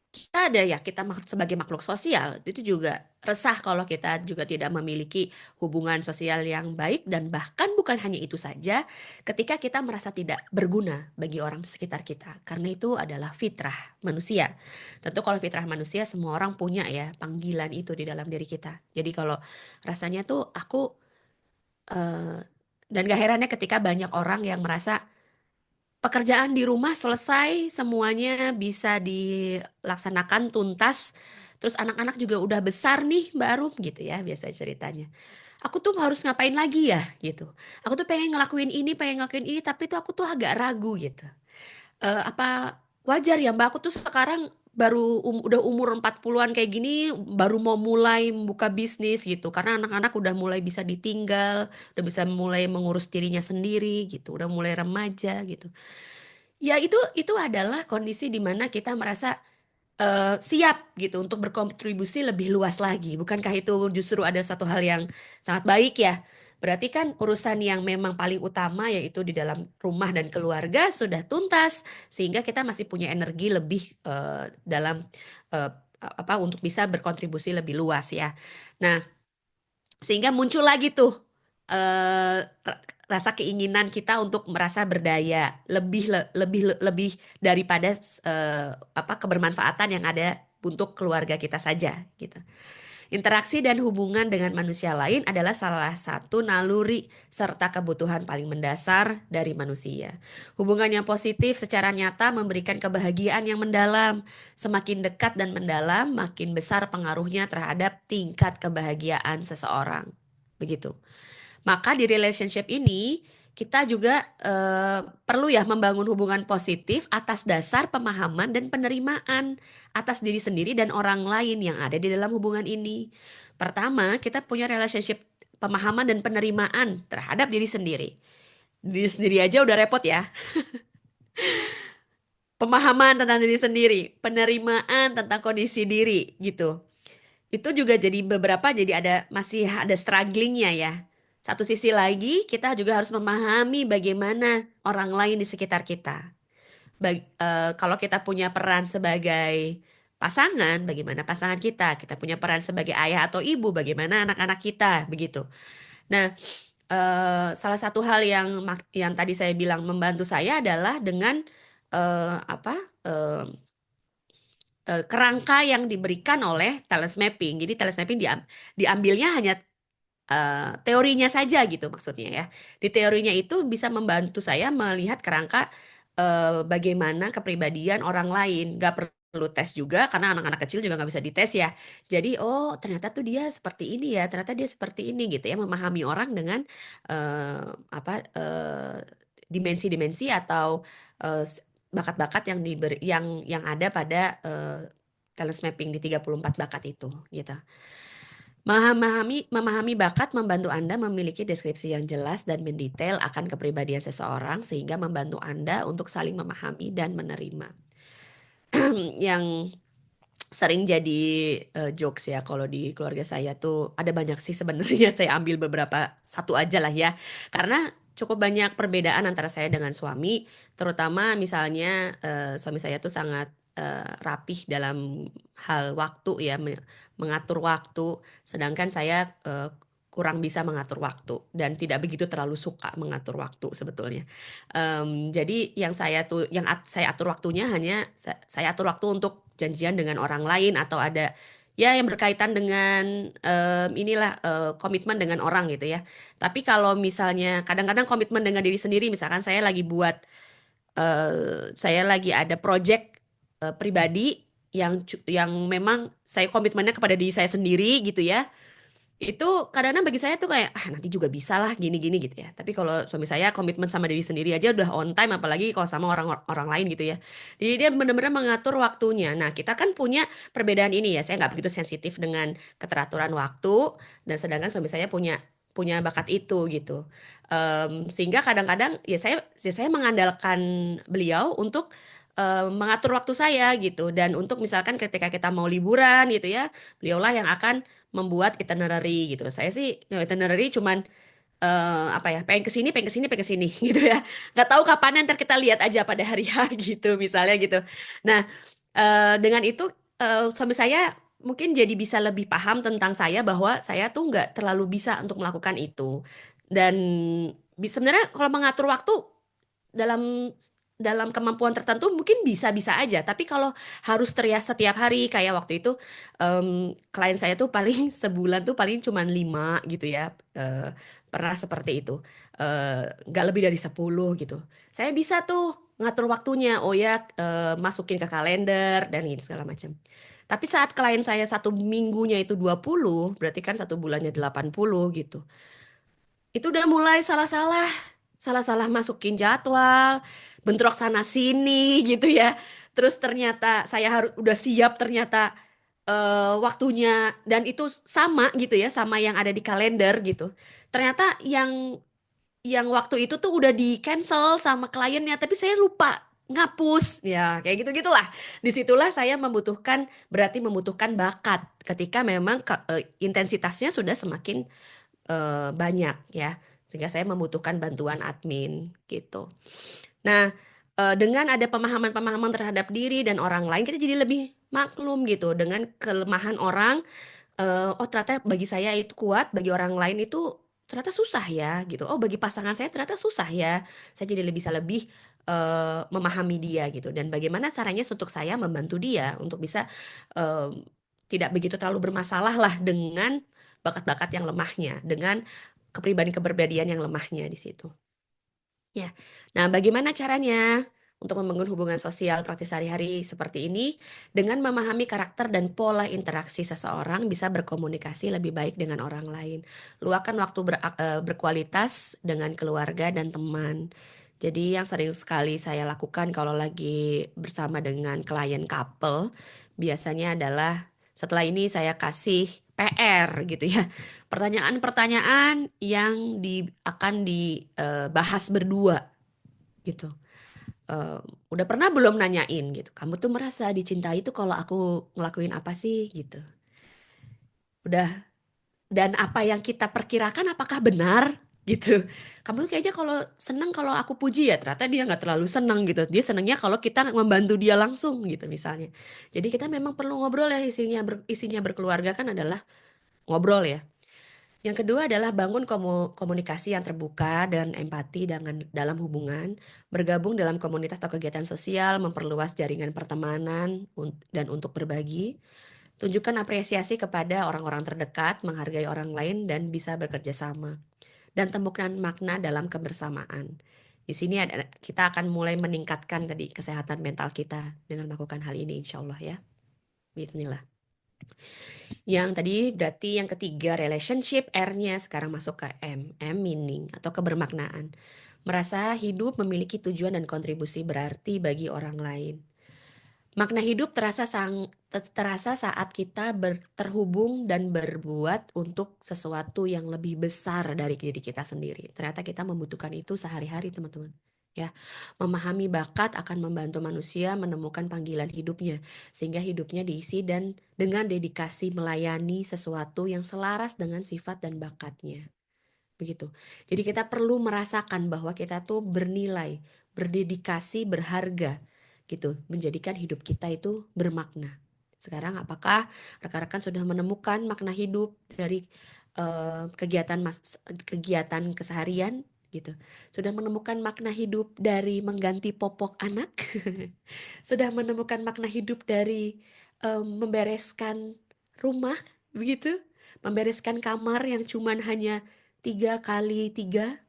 kita sebagai makhluk sosial itu juga resah kalau kita juga tidak memiliki hubungan sosial yang baik, dan bahkan bukan hanya itu saja, ketika kita merasa tidak berguna bagi orang sekitar kita, karena itu adalah fitrah manusia. Tentu kalau fitrah manusia semua orang punya ya panggilan itu di dalam diri kita. Jadi kalau rasanya tuh aku eh, dan gak herannya ketika banyak orang yang merasa pekerjaan di rumah selesai, semuanya bisa dilaksanakan tuntas. Terus anak-anak juga udah besar nih Mbak Arum gitu ya biasa ceritanya. Aku tuh harus ngapain lagi ya gitu. Aku tuh pengen ngelakuin ini, tapi tuh aku tuh agak ragu gitu. Apa wajar ya Mbak, aku tuh sekarang udah umur 40-an kayak gini, baru mau mulai membuka bisnis gitu. Karena anak-anak udah mulai bisa ditinggal, udah bisa mulai mengurus dirinya sendiri gitu, udah mulai remaja gitu. Ya itu adalah kondisi di mana kita merasa siap gitu untuk berkontribusi lebih luas lagi. Bukankah itu justru ada satu hal yang sangat baik ya? Berarti kan urusan yang memang paling utama yaitu di dalam rumah dan keluarga sudah tuntas sehingga kita masih punya energi lebih dalam eh, apa untuk bisa berkontribusi lebih luas ya. Nah, sehingga muncul lagi tuh rasa keinginan kita untuk merasa berdaya lebih daripada apa kebermanfaatan yang ada untuk keluarga kita saja gitu. Interaksi dan hubungan dengan manusia lain adalah salah satu naluri serta kebutuhan paling mendasar dari manusia. Hubungan yang positif secara nyata memberikan kebahagiaan yang mendalam. Semakin dekat dan mendalam, makin besar pengaruhnya terhadap tingkat kebahagiaan seseorang. Begitu. Maka di relationship ini kita juga perlu ya membangun hubungan positif atas dasar pemahaman dan penerimaan atas diri sendiri dan orang lain yang ada di dalam hubungan ini. Pertama, kita punya relationship pemahaman dan penerimaan terhadap diri sendiri. Diri sendiri aja udah repot ya. Pemahaman tentang diri sendiri, penerimaan tentang kondisi diri gitu. Itu juga jadi beberapa jadi masih ada strugglingnya ya. Satu sisi lagi kita juga harus memahami bagaimana orang lain di sekitar kita. Kalau kita punya peran sebagai pasangan, bagaimana pasangan kita? Kita punya peran sebagai ayah atau ibu, bagaimana anak-anak kita, begitu. Nah, salah satu hal yang tadi saya bilang membantu saya adalah dengan apa? eh, kerangka yang diberikan oleh talent mapping. Jadi talent mapping diambilnya hanya teorinya saja gitu maksudnya ya. Di teorinya itu bisa membantu saya melihat kerangka bagaimana kepribadian orang lain. Gak perlu tes juga karena anak-anak kecil juga nggak bisa dites ya. Jadi oh ternyata tuh dia seperti ini ya, ternyata dia seperti ini gitu ya. Memahami orang dengan apa dimensi-dimensi atau bakat-bakat yang ada pada talent mapping di 34 bakat itu gitu. Memahami bakat membantu Anda memiliki deskripsi yang jelas dan mendetail akan kepribadian seseorang sehingga membantu Anda untuk saling memahami dan menerima. Yang sering jadi jokes ya kalau di keluarga saya tuh ada banyak sih sebenarnya saya ambil beberapa satu aja lah ya. Karena cukup banyak perbedaan antara saya dengan suami, terutama misalnya suami saya tuh sangat rapih dalam hal waktu ya, mengatur waktu, sedangkan saya kurang bisa mengatur waktu dan tidak begitu terlalu suka mengatur waktu sebetulnya. Jadi saya atur waktunya hanya saya atur waktu untuk janjian dengan orang lain atau ada ya yang berkaitan dengan inilah komitmen dengan orang gitu ya. Tapi kalau misalnya kadang-kadang komitmen dengan diri sendiri, misalkan saya lagi ada project pribadi yang memang saya komitmennya kepada diri saya sendiri gitu ya. Itu kadang-kadang bagi saya tuh kayak nanti juga bisa lah gini-gini gitu ya. Tapi kalau suami saya komitmen sama diri sendiri aja udah on time apalagi kalau sama orang orang lain gitu ya. Jadi dia benar-benar mengatur waktunya. Nah, kita kan punya perbedaan ini ya. Saya nggak begitu sensitif dengan keteraturan waktu dan sedangkan suami saya punya punya bakat itu gitu. Sehingga kadang-kadang ya saya mengandalkan beliau untuk mengatur waktu saya gitu dan untuk misalkan ketika kita mau liburan gitu ya, beliaulah yang akan membuat itinerary gitu. Saya sih itinerary cuman apa ya, pengen ke sini, pengen ke sini, pengen ke sini gitu ya. Nggak tahu kapan ntar kita lihat aja pada hari H gitu misalnya gitu. Nah, dengan itu suami saya mungkin jadi bisa lebih paham tentang saya bahwa saya tuh nggak terlalu bisa untuk melakukan itu. Dan sebenarnya kalau mengatur waktu dalam dalam kemampuan tertentu mungkin bisa-bisa aja. Tapi kalau harus teriak setiap hari kayak waktu itu klien saya tuh paling sebulan tuh paling cuman 5 gitu ya. Pernah seperti itu. Nggak lebih dari 10 gitu. Saya bisa tuh ngatur waktunya. Oh ya masukin ke kalender dan ini segala macam. Tapi saat klien saya satu minggunya itu 20 berarti kan satu bulannya 80 gitu. Itu udah mulai salah-salah masukin jadwal, bentrok sana sini gitu ya. Terus ternyata saya harus udah siap ternyata waktunya dan itu sama gitu ya, sama yang ada di kalender gitu. Ternyata yang waktu itu tuh udah di cancel sama kliennya, tapi saya lupa. ngapus ya kayak gitu gitulah. Disitulah saya berarti membutuhkan bakat ketika memang intensitasnya sudah semakin banyak ya, sehingga saya membutuhkan bantuan admin gitu. Nah, dengan ada pemahaman-pemahaman terhadap diri dan orang lain, kita jadi lebih maklum gitu dengan kelemahan orang. Oh ternyata bagi saya itu kuat, bagi orang lain itu ternyata susah ya gitu. Oh bagi pasangan saya ternyata susah ya. Saya jadi bisa lebih memahami dia gitu. Dan bagaimana caranya untuk saya membantu dia untuk bisa eh, tidak begitu terlalu bermasalah lah dengan bakat-bakat yang lemahnya, dengan kepribadian-kepribadian yang lemahnya di situ. Ya, nah bagaimana caranya untuk membangun hubungan sosial praktis sehari-hari seperti ini dengan memahami karakter dan pola interaksi seseorang bisa berkomunikasi lebih baik dengan orang lain. Luangkan waktu berkualitas dengan keluarga dan teman. Jadi yang sering sekali saya lakukan kalau lagi bersama dengan klien couple biasanya adalah setelah ini saya kasih PR gitu ya. Pertanyaan-pertanyaan yang akan dibahas berdua gitu. Eh, udah pernah belum nanyain gitu. Kamu tuh merasa dicintai tuh kalau aku ngelakuin apa sih gitu. Udah dan apa yang kita perkirakan apakah benar gitu. Kamu tuh kayaknya kalau seneng kalau aku puji ya ternyata dia nggak terlalu seneng gitu. Dia senengnya kalau kita membantu dia langsung gitu misalnya. Jadi kita memang perlu ngobrol ya isinya berkeluarga kan adalah ngobrol ya. Yang kedua adalah bangun komunikasi yang terbuka dan empati dalam hubungan, bergabung dalam komunitas atau kegiatan sosial, memperluas jaringan pertemanan dan untuk berbagi, tunjukkan apresiasi kepada orang-orang terdekat, menghargai orang lain dan bisa bekerja sama, dan temukan makna dalam kebersamaan. Di sini kita akan mulai meningkatkan tadi kesehatan mental kita dengan melakukan hal ini insya Allah ya. Bismillah. Yang tadi berarti yang ketiga relationship R-nya sekarang masuk ke M. M meaning atau kebermaknaan. Merasa hidup memiliki tujuan dan kontribusi berarti bagi orang lain. Makna hidup terasa saat kita terhubung dan berbuat untuk sesuatu yang lebih besar dari diri kita sendiri. Ternyata kita membutuhkan itu sehari-hari, teman-teman. Ya, memahami bakat akan membantu manusia menemukan panggilan hidupnya, sehingga hidupnya diisi dan dengan dedikasi melayani sesuatu yang selaras dengan sifat dan bakatnya. Begitu. Jadi kita perlu merasakan bahwa kita tuh bernilai, berdedikasi, berharga gitu, menjadikan hidup kita itu bermakna. Sekarang apakah rekan-rekan sudah menemukan makna hidup dari kegiatan keseharian gitu? Sudah menemukan makna hidup dari mengganti popok anak? Sudah menemukan makna hidup dari membereskan rumah begitu? Membereskan kamar yang cuman hanya 3 kali 3.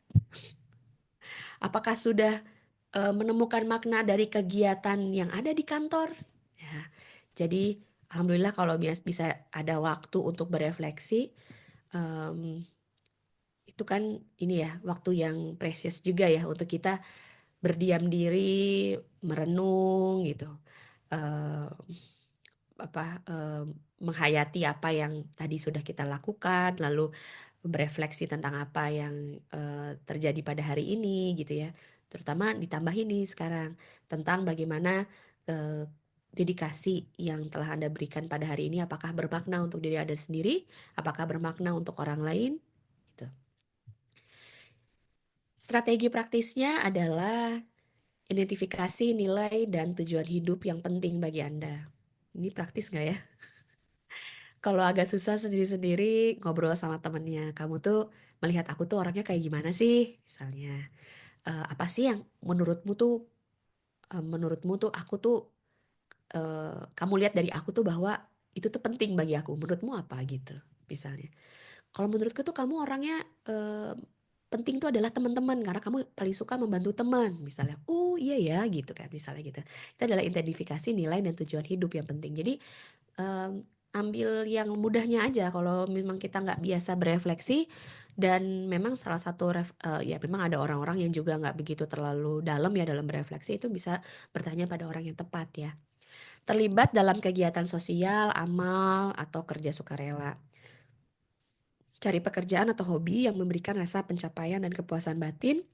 Apakah sudah menemukan makna dari kegiatan yang ada di kantor? Ya, jadi alhamdulillah kalau bisa ada waktu untuk berefleksi, em, itu kan ini ya waktu yang precious juga ya untuk kita berdiam diri, merenung gitu. Eh, Menghayati apa yang tadi sudah kita lakukan, lalu berefleksi tentang apa yang terjadi pada hari ini gitu ya. Terutama ditambah ini sekarang tentang bagaimana eh, dedikasi yang telah Anda berikan pada hari ini apakah bermakna untuk diri Anda sendiri, apakah bermakna untuk orang lain gitu. Strategi praktisnya adalah identifikasi nilai dan tujuan hidup yang penting bagi Anda. Ini praktis nggak ya? Kalau agak susah sendiri-sendiri ngobrol sama temennya, kamu tuh melihat aku tuh orangnya kayak gimana sih? Misalnya, apa sih yang menurutmu tuh aku tuh kamu lihat dari aku tuh bahwa itu tuh penting bagi aku. Menurutmu apa gitu? Misalnya, kalau menurutku tuh kamu orangnya eh, penting tuh adalah teman-teman karena kamu paling suka membantu teman. Misalnya, oh iya ya gitu kan, misalnya gitu. Itu adalah identifikasi nilai dan tujuan hidup yang penting. Jadi em, ambil yang mudahnya aja kalau memang kita nggak biasa berefleksi dan memang salah satu ya memang ada orang-orang yang juga nggak begitu terlalu dalam ya dalam berefleksi itu bisa bertanya pada orang yang tepat ya. Terlibat dalam kegiatan sosial, amal atau kerja sukarela. Cari pekerjaan atau hobi yang memberikan rasa pencapaian dan kepuasan batin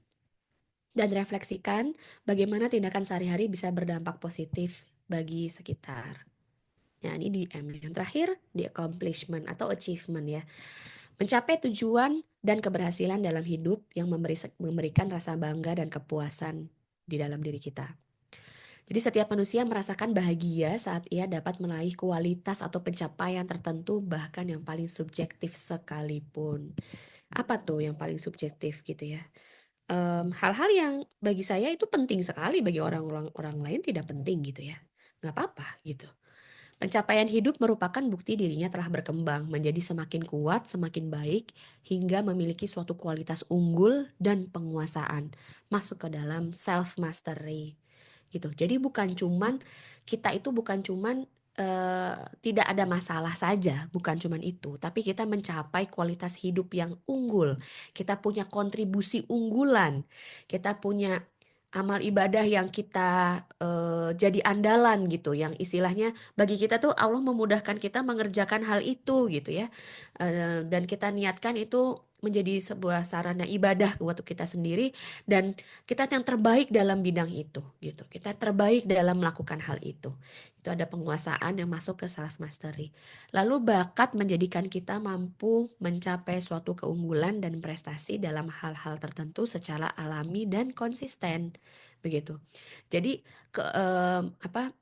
dan refleksikan bagaimana tindakan sehari-hari bisa berdampak positif bagi sekitar. Nah, ini di M. Yang terakhir, di accomplishment atau achievement ya. Mencapai tujuan dan keberhasilan dalam hidup yang memberikan rasa bangga dan kepuasan di dalam diri kita. Jadi setiap manusia merasakan bahagia saat ia dapat meraih kualitas atau pencapaian tertentu bahkan yang paling subjektif sekalipun. Apa tuh yang paling subjektif gitu ya? Hal-hal yang bagi saya itu penting sekali bagi orang-orang orang lain tidak penting gitu ya. Nggak apa-apa gitu. Pencapaian hidup merupakan bukti dirinya telah berkembang menjadi semakin kuat, semakin baik, hingga memiliki suatu kualitas unggul dan penguasaan. Masuk ke dalam self-mastery gitu. Jadi bukan cuman kita itu bukan cuman tidak ada masalah saja, bukan cuman itu, tapi kita mencapai kualitas hidup yang unggul. Kita punya kontribusi unggulan. Kita punya amal ibadah yang kita jadi andalan gitu, yang istilahnya bagi kita tuh Allah memudahkan kita mengerjakan hal itu gitu ya. Dan kita niatkan itu menjadi sebuah sarana ibadah waktu kita sendiri dan kita yang terbaik dalam bidang itu gitu. Kita terbaik dalam melakukan hal itu. Itu ada penguasaan yang masuk ke self mastery. Lalu bakat menjadikan kita mampu mencapai suatu keunggulan dan prestasi dalam hal-hal tertentu secara alami dan konsisten begitu. Jadi apa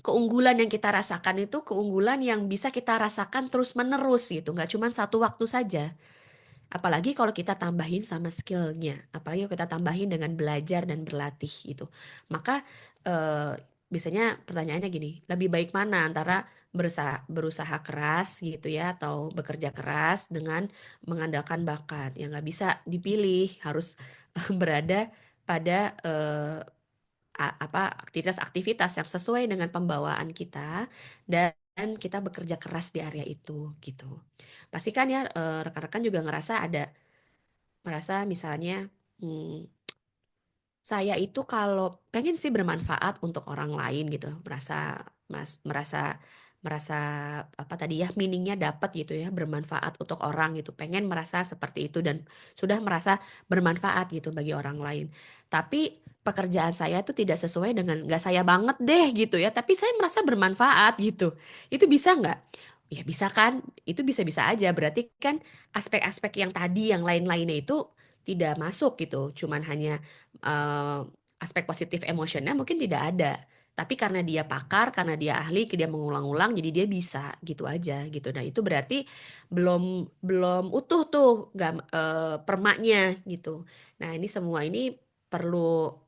keunggulan yang kita rasakan itu keunggulan yang bisa kita rasakan terus-menerus gitu, nggak cuma satu waktu saja. Apalagi kalau kita tambahin sama skillnya, apalagi kalau kita tambahin dengan belajar dan berlatih gitu. Maka eh, biasanya pertanyaannya gini, lebih baik mana antara berusaha keras gitu ya atau bekerja keras dengan mengandalkan bakat yang nggak bisa dipilih, harus berada pada apa aktivitas-aktivitas yang sesuai dengan pembawaan kita dan kita bekerja keras di area itu gitu. Pastikan ya rekan-rekan juga merasa misalnya saya itu kalau pengen sih bermanfaat untuk orang lain gitu, merasa merasa apa tadi ya meaningnya dapat gitu ya, bermanfaat untuk orang gitu, pengen merasa seperti itu dan sudah merasa bermanfaat gitu bagi orang lain. Tapi pekerjaan saya itu tidak sesuai dengan nggak saya banget deh gitu ya, tapi saya merasa bermanfaat gitu. Itu bisa nggak? Ya bisa kan? Itu bisa-bisa aja. Berarti kan aspek-aspek yang tadi yang lain-lainnya itu tidak masuk gitu. Cuman hanya eh, aspek positif emosionnya mungkin tidak ada. Tapi karena dia pakar, karena dia ahli, dia mengulang-ulang, jadi dia bisa gitu aja gitu. Nah itu berarti belum belum utuh tuh permaknya gitu. Nah ini semua ini perlu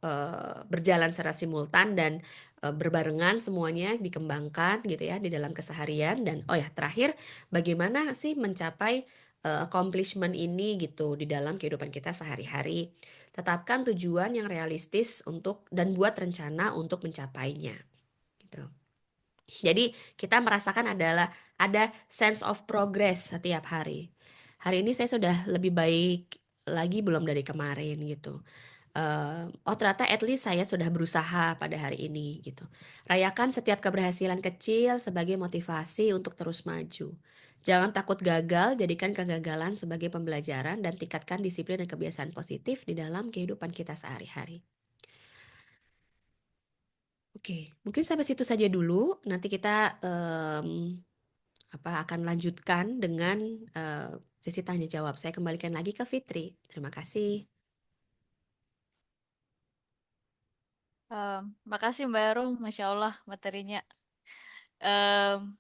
berjalan secara simultan dan berbarengan semuanya dikembangkan gitu ya di dalam keseharian. Dan oh ya terakhir, bagaimana sih mencapai accomplishment ini gitu di dalam kehidupan kita sehari-hari. Tetapkan tujuan yang realistis untuk dan buat rencana untuk mencapainya gitu. Jadi kita merasakan adalah ada sense of progress setiap hari. Hari ini saya sudah lebih baik lagi belum dari kemarin gitu. Oh ternyata at least saya sudah berusaha pada hari ini gitu. Rayakan setiap keberhasilan kecil sebagai motivasi untuk terus maju. Jangan takut gagal, jadikan kegagalan sebagai pembelajaran dan tingkatkan disiplin dan kebiasaan positif di dalam kehidupan kita sehari-hari. Oke, mungkin sampai situ saja dulu. Nanti kita akan lanjutkan dengan sesi tanya jawab. Saya kembalikan lagi ke Fitri. Terima kasih. Makasih Mbak Rum, Masya Allah materinya. Em,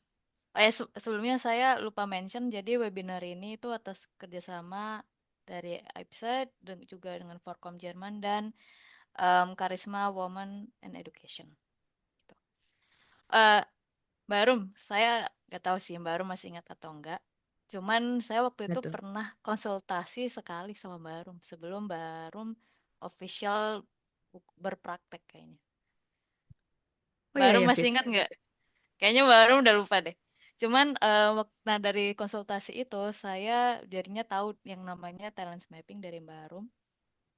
Sebelumnya saya lupa mention, jadi webinar ini itu atas kerjasama dari IPSA dan juga dengan Forkom Jerman dan Karisma Women and Education. Gitu. Eh, Mbak Rum, saya nggak tahu sih Mbak Rum masih ingat atau enggak. Cuman saya waktu itu Betul. pernah konsultasi sekali sama Mbak Rum sebelum Mbak Rum official berpraktek kayaknya. Oh Mbak iya Rum ya masih Fit. ingat nggak? Kayaknya baru udah lupa deh. Cuman nah dari konsultasi itu saya jadinya tahu yang namanya talent mapping dari Mbak Arum.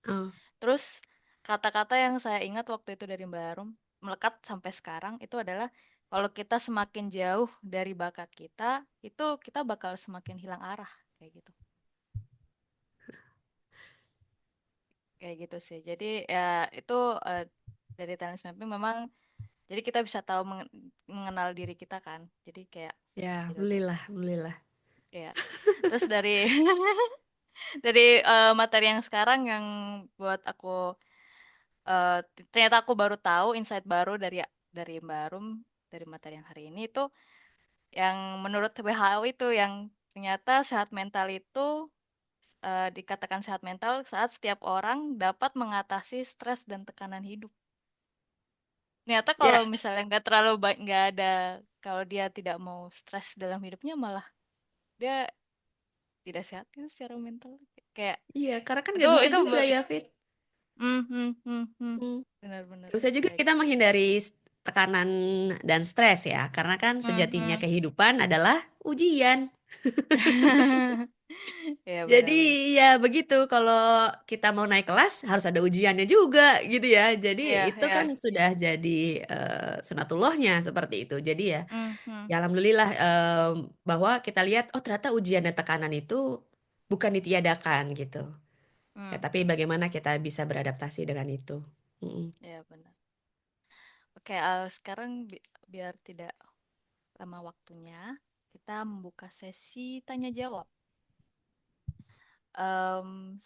Oh, Terus kata-kata yang saya ingat waktu itu dari Mbak Arum melekat sampai sekarang itu adalah kalau kita semakin jauh dari bakat kita, itu kita bakal semakin hilang arah kayak gitu. kayak gitu sih. Jadi ya itu eh, dari talent mapping memang jadi kita bisa tahu mengenal diri kita kan. Jadi kayak Ya, gitu tuh. alhamdulillah, alhamdulillah. Ya. Terus dari dari materi yang sekarang yang buat aku ternyata aku baru tahu insight baru dari Mbak Arum dari materi yang hari ini itu yang menurut WHO itu yang ternyata sehat mental itu dikatakan sehat mental saat setiap orang dapat mengatasi stres dan tekanan hidup. Ternyata kalau Ya, misalnya nggak terlalu baik, nggak ada, kalau dia tidak mau stres dalam hidupnya malah dia tidak sehat gitu secara mental. Kayak iya, karena kan itu nggak bisa itu juga ya, Fit. hmm. Hmm. Benar-benar Nggak bisa juga kayak kita gitu. menghindari tekanan dan stres ya, karena kan sejatinya Hmm. kehidupan adalah ujian. Ya Jadi benar-benar. ya begitu, kalau kita mau naik kelas harus ada ujiannya juga gitu ya. Jadi Iya, itu kan ya. sudah jadi sunatullahnya seperti itu. Jadi ya, Hmm. ya alhamdulillah bahwa kita lihat oh ternyata ujian dan tekanan itu bukan ditiadakan gitu. Ya, tapi Hmm. bagaimana kita bisa beradaptasi dengan itu. Mm-mm. Ya benar. Oke, sekarang biar tidak lama waktunya, kita membuka sesi tanya jawab.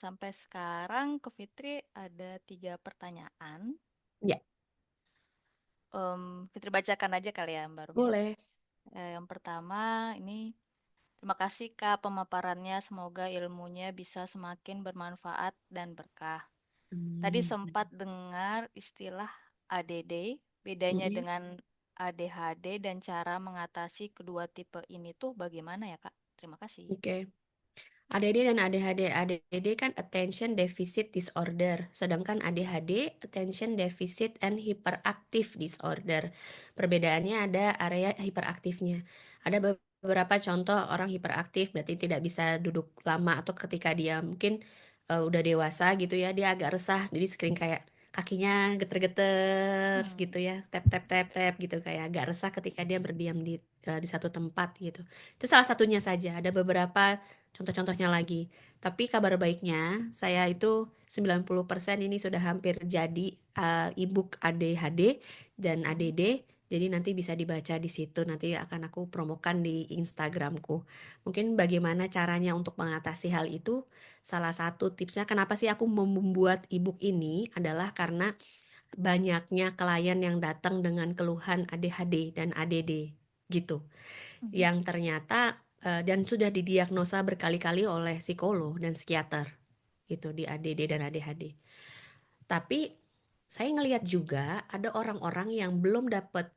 Sampai sekarang ke Fitri ada 3 pertanyaan. Ya, Fitri bacakan aja kali ya, Mbak Rum ya. boleh. Yang pertama ini, terima kasih Kak pemaparannya. Semoga ilmunya bisa semakin bermanfaat dan berkah. Tadi Amin. sempat dengar istilah ADD, bedanya Mm-mm. dengan ADHD dan cara mengatasi kedua tipe ini tuh bagaimana ya Kak? Terima kasih. Oke. ADD dan ADHD. ADD kan Attention Deficit Disorder, sedangkan ADHD Attention Deficit and Hyperactive Disorder. Perbedaannya ada area hiperaktifnya. Ada beberapa contoh orang hiperaktif berarti tidak bisa duduk lama atau ketika dia mungkin udah dewasa gitu ya, dia agak resah, jadi sering kayak kakinya geter-geter gitu Hmm. ya, tap tap tap tap gitu kayak agak resah ketika dia berdiam di satu tempat gitu. Itu salah satunya saja. Ada beberapa contoh-contohnya lagi. Tapi kabar baiknya, saya itu 90% ini sudah hampir jadi e-book ADHD dan Mhm. ADD. Jadi nanti bisa dibaca di situ. Nanti akan aku promokan di Instagramku. Mungkin bagaimana caranya untuk mengatasi hal itu. Salah satu tipsnya kenapa sih aku membuat e-book ini adalah karena banyaknya klien yang datang dengan keluhan ADHD dan ADD gitu Mhm. yang ternyata dan sudah didiagnosa berkali-kali oleh psikolog dan psikiater itu di ADD dan ADHD. Tapi saya ngelihat juga ada orang-orang yang belum dapat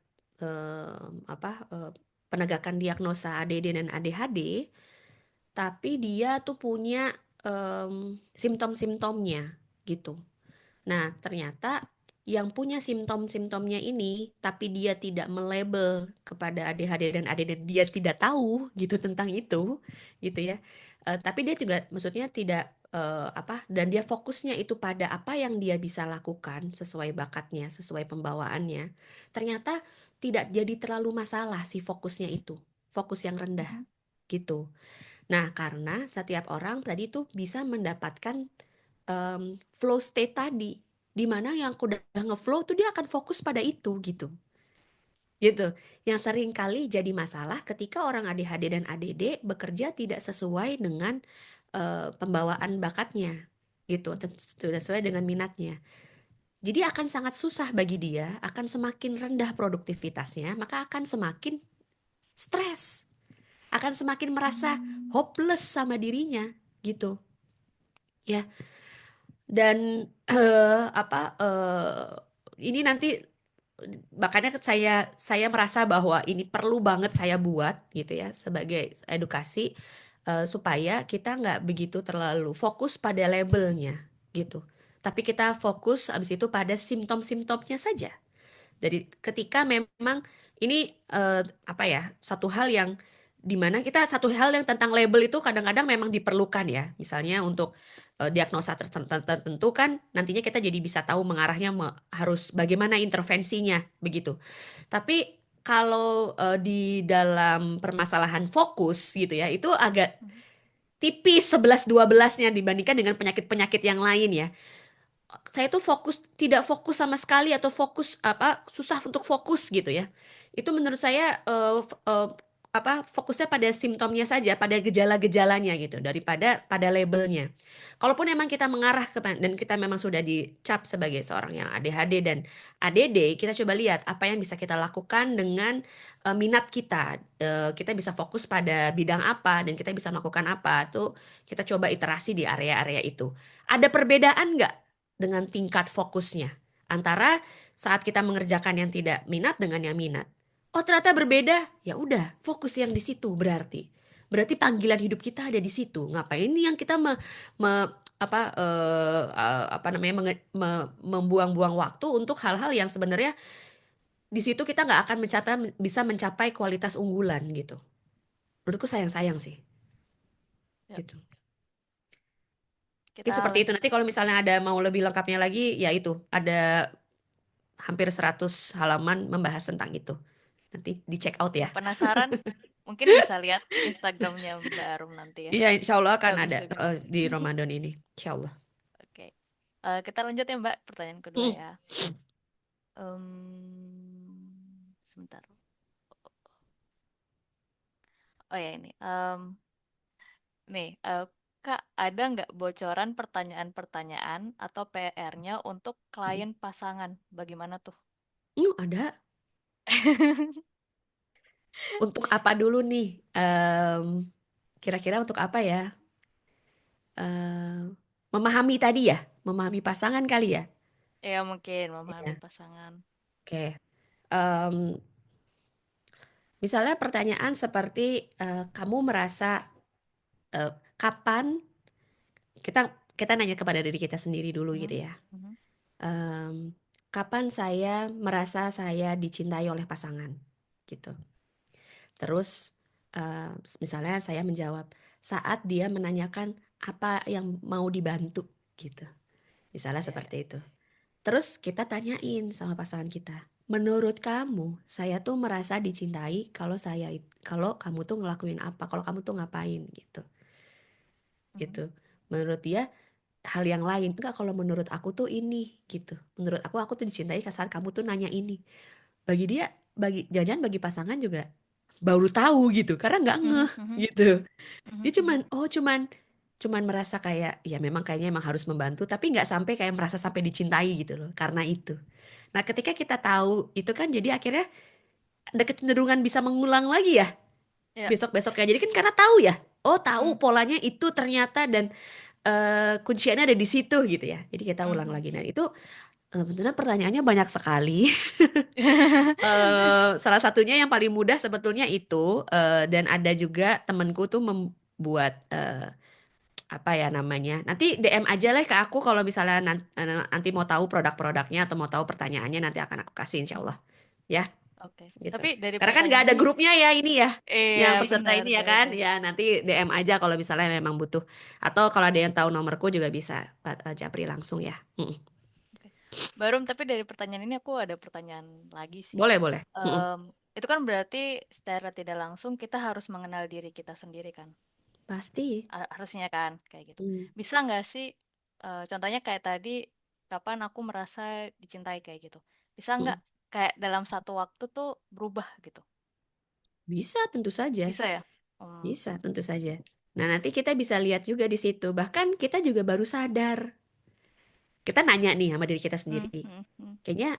penegakan diagnosa ADD dan ADHD, tapi dia tuh punya simptom-simptomnya gitu. Nah, ternyata yang punya simptom-simptomnya ini, tapi dia tidak melabel kepada ADHD dan ADD, dia tidak tahu gitu tentang itu, gitu ya. Tapi dia juga, maksudnya tidak dan dia fokusnya itu pada apa yang dia bisa lakukan sesuai bakatnya, sesuai pembawaannya. Ternyata tidak jadi terlalu masalah si fokusnya itu, fokus yang rendah, Mhm. gitu. Nah, karena setiap orang tadi tuh bisa mendapatkan flow state tadi, di mana yang udah ngeflow tuh dia akan fokus pada itu gitu gitu yang sering kali jadi masalah ketika orang ADHD dan ADD bekerja tidak sesuai dengan pembawaan bakatnya gitu, tidak sesuai dengan minatnya, jadi akan sangat susah bagi dia, akan semakin rendah produktivitasnya, maka akan semakin stres, akan semakin merasa Hmm. hopeless sama dirinya gitu ya. Dan ini nanti makanya saya merasa bahwa ini perlu banget saya buat gitu ya sebagai edukasi supaya kita nggak begitu terlalu fokus pada labelnya gitu. Tapi kita fokus abis itu pada simptom-simptomnya saja. Jadi ketika memang ini apa ya, satu hal yang dimana kita, satu hal yang tentang label itu kadang-kadang memang diperlukan ya. Misalnya untuk diagnosa tertentu kan nantinya kita jadi bisa tahu mengarahnya harus bagaimana intervensinya begitu. Tapi kalau di dalam permasalahan fokus gitu ya, itu agak Mhm. tipis 11-12-nya dibandingkan dengan penyakit-penyakit yang lain ya. saya tuh tidak fokus sama sekali atau fokus apa susah untuk fokus gitu ya. Itu menurut saya apa fokusnya pada simptomnya saja, pada gejala-gejalanya gitu daripada pada labelnya. Kalaupun emang kita mengarah ke dan kita memang sudah dicap sebagai seorang yang ADHD dan ADD, kita coba lihat apa yang bisa kita lakukan dengan minat kita. Kita bisa fokus pada bidang apa dan kita bisa melakukan apa. Tuh kita coba iterasi di area-area itu. Ada perbedaan nggak dengan tingkat fokusnya antara saat kita mengerjakan yang tidak minat dengan yang minat. Oh, ternyata berbeda. Ya udah, fokus yang di situ berarti. Berarti panggilan hidup kita ada di situ. Ngapain nih yang kita apa namanya membuang-buang waktu untuk hal-hal yang sebenarnya di situ kita nggak akan bisa mencapai kualitas unggulan gitu. Menurutku sayang-sayang sih Ya, gitu. Mungkin kita seperti itu. lanjut. Nanti kalau misalnya ada mau lebih lengkapnya lagi, ya itu ada hampir 100 halaman membahas tentang itu. Nanti di check out ya. Penasaran? Mungkin bisa lihat Instagramnya Mbak Arum nanti ya. Iya, insya Allah akan Habis ada webinar. di Ramadan ini. Insya Allah. Oke. Kita lanjut ya Mbak, pertanyaan kedua Mm, ya. Sebentar. Oh ya ini. Nih, Kak, ada nggak bocoran pertanyaan-pertanyaan atau PR-nya untuk klien pasangan? Bagaimana tuh? ada. Untuk apa dulu nih? Kira-kira untuk apa ya? Em, Memahami tadi ya? Memahami pasangan kali ya? Ya mungkin memahami Iya. pasangan. Oke. Em, Misalnya pertanyaan seperti kamu merasa kapan kita kita nanya kepada diri kita sendiri dulu Mhm, gitu ya. mhm, Em, Kapan saya merasa saya dicintai oleh pasangan gitu. Terus eh, misalnya saya menjawab saat dia menanyakan apa yang mau dibantu gitu. Misalnya ya, ya. seperti itu. Terus kita tanyain sama pasangan kita, menurut kamu saya tuh merasa dicintai kalau kalau kamu tuh ngelakuin apa, kalau kamu tuh ngapain gitu. Mhm, Gitu. Menurut dia hal yang lain. Enggak, kalau menurut aku tuh ini gitu. Menurut aku tuh dicintai saat kamu tuh nanya ini. Bagi dia, bagi jajan bagi pasangan juga baru tahu gitu, karena nggak mhm, ngeh mhm, gitu. mhm, Dia cuman, mhm, oh cuman merasa kayak, ya memang kayaknya emang harus membantu, tapi nggak sampai kayak merasa sampai dicintai gitu loh, karena itu. Nah, ketika kita tahu itu kan jadi akhirnya ada kecenderungan bisa mengulang lagi ya ya, besok-besoknya. Jadi kan karena tahu ya, oh tahu mhm, polanya itu ternyata dan kunciannya ada di situ gitu ya. Jadi kita ulang mhm. lagi. Nah itu benar pertanyaannya banyak sekali. Salah satunya yang paling mudah sebetulnya itu dan ada juga temenku tuh membuat apa ya namanya. Nanti DM aja lah ke aku kalau misalnya nanti mau tahu produk-produknya atau mau tahu pertanyaannya nanti akan aku kasih insya Mhm. Allah ya Oke, gitu. tapi dari Karena kan nggak pertanyaan ada ini, grupnya ya ini ya iya yang peserta benar, ini ya gak kan ada. ya nanti DM aja kalau misalnya memang butuh atau kalau ada yang tahu nomorku juga bisa Japri langsung ya. Mm-mm. Oke. Barum, tapi dari pertanyaan ini aku ada pertanyaan lagi sih. Boleh boleh. Mm-mm. Em, itu kan berarti secara tidak langsung kita harus mengenal diri kita sendiri kan? Pasti. Harusnya kan kayak gitu. Mm. Bisa nggak sih, contohnya kayak tadi, kapan aku merasa dicintai kayak gitu. Bisa nggak Mm-mm. kayak dalam satu waktu tuh berubah gitu? Bisa tentu saja. Bisa ya? Hmm. Bisa tentu saja. Nah, nanti kita bisa lihat juga di situ. Bahkan kita juga baru sadar. Kita nanya nih sama diri kita Hmm, sendiri. hmm, hmm. Kayaknya,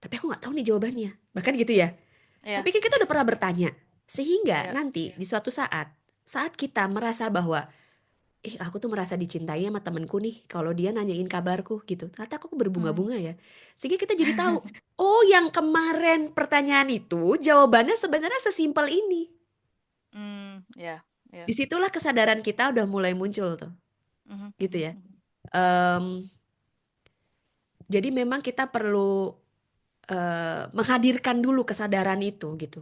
tapi aku nggak tahu nih jawabannya. Bahkan gitu ya. Tapi Ya, kan kita udah pernah bertanya. Sehingga ya. nanti di suatu saat kita merasa bahwa, aku tuh merasa dicintai sama temenku nih. Kalau dia nanyain kabarku gitu. Ternyata aku Hmm. berbunga-bunga ya. Sehingga kita jadi tahu, oh yang kemarin pertanyaan itu jawabannya sebenarnya sesimpel ini. Hmm, ya, ya. Disitulah kesadaran kita udah mulai muncul tuh. Mhm, Gitu mhm, ya. mhm, Em, jadi memang kita perlu menghadirkan dulu kesadaran itu gitu.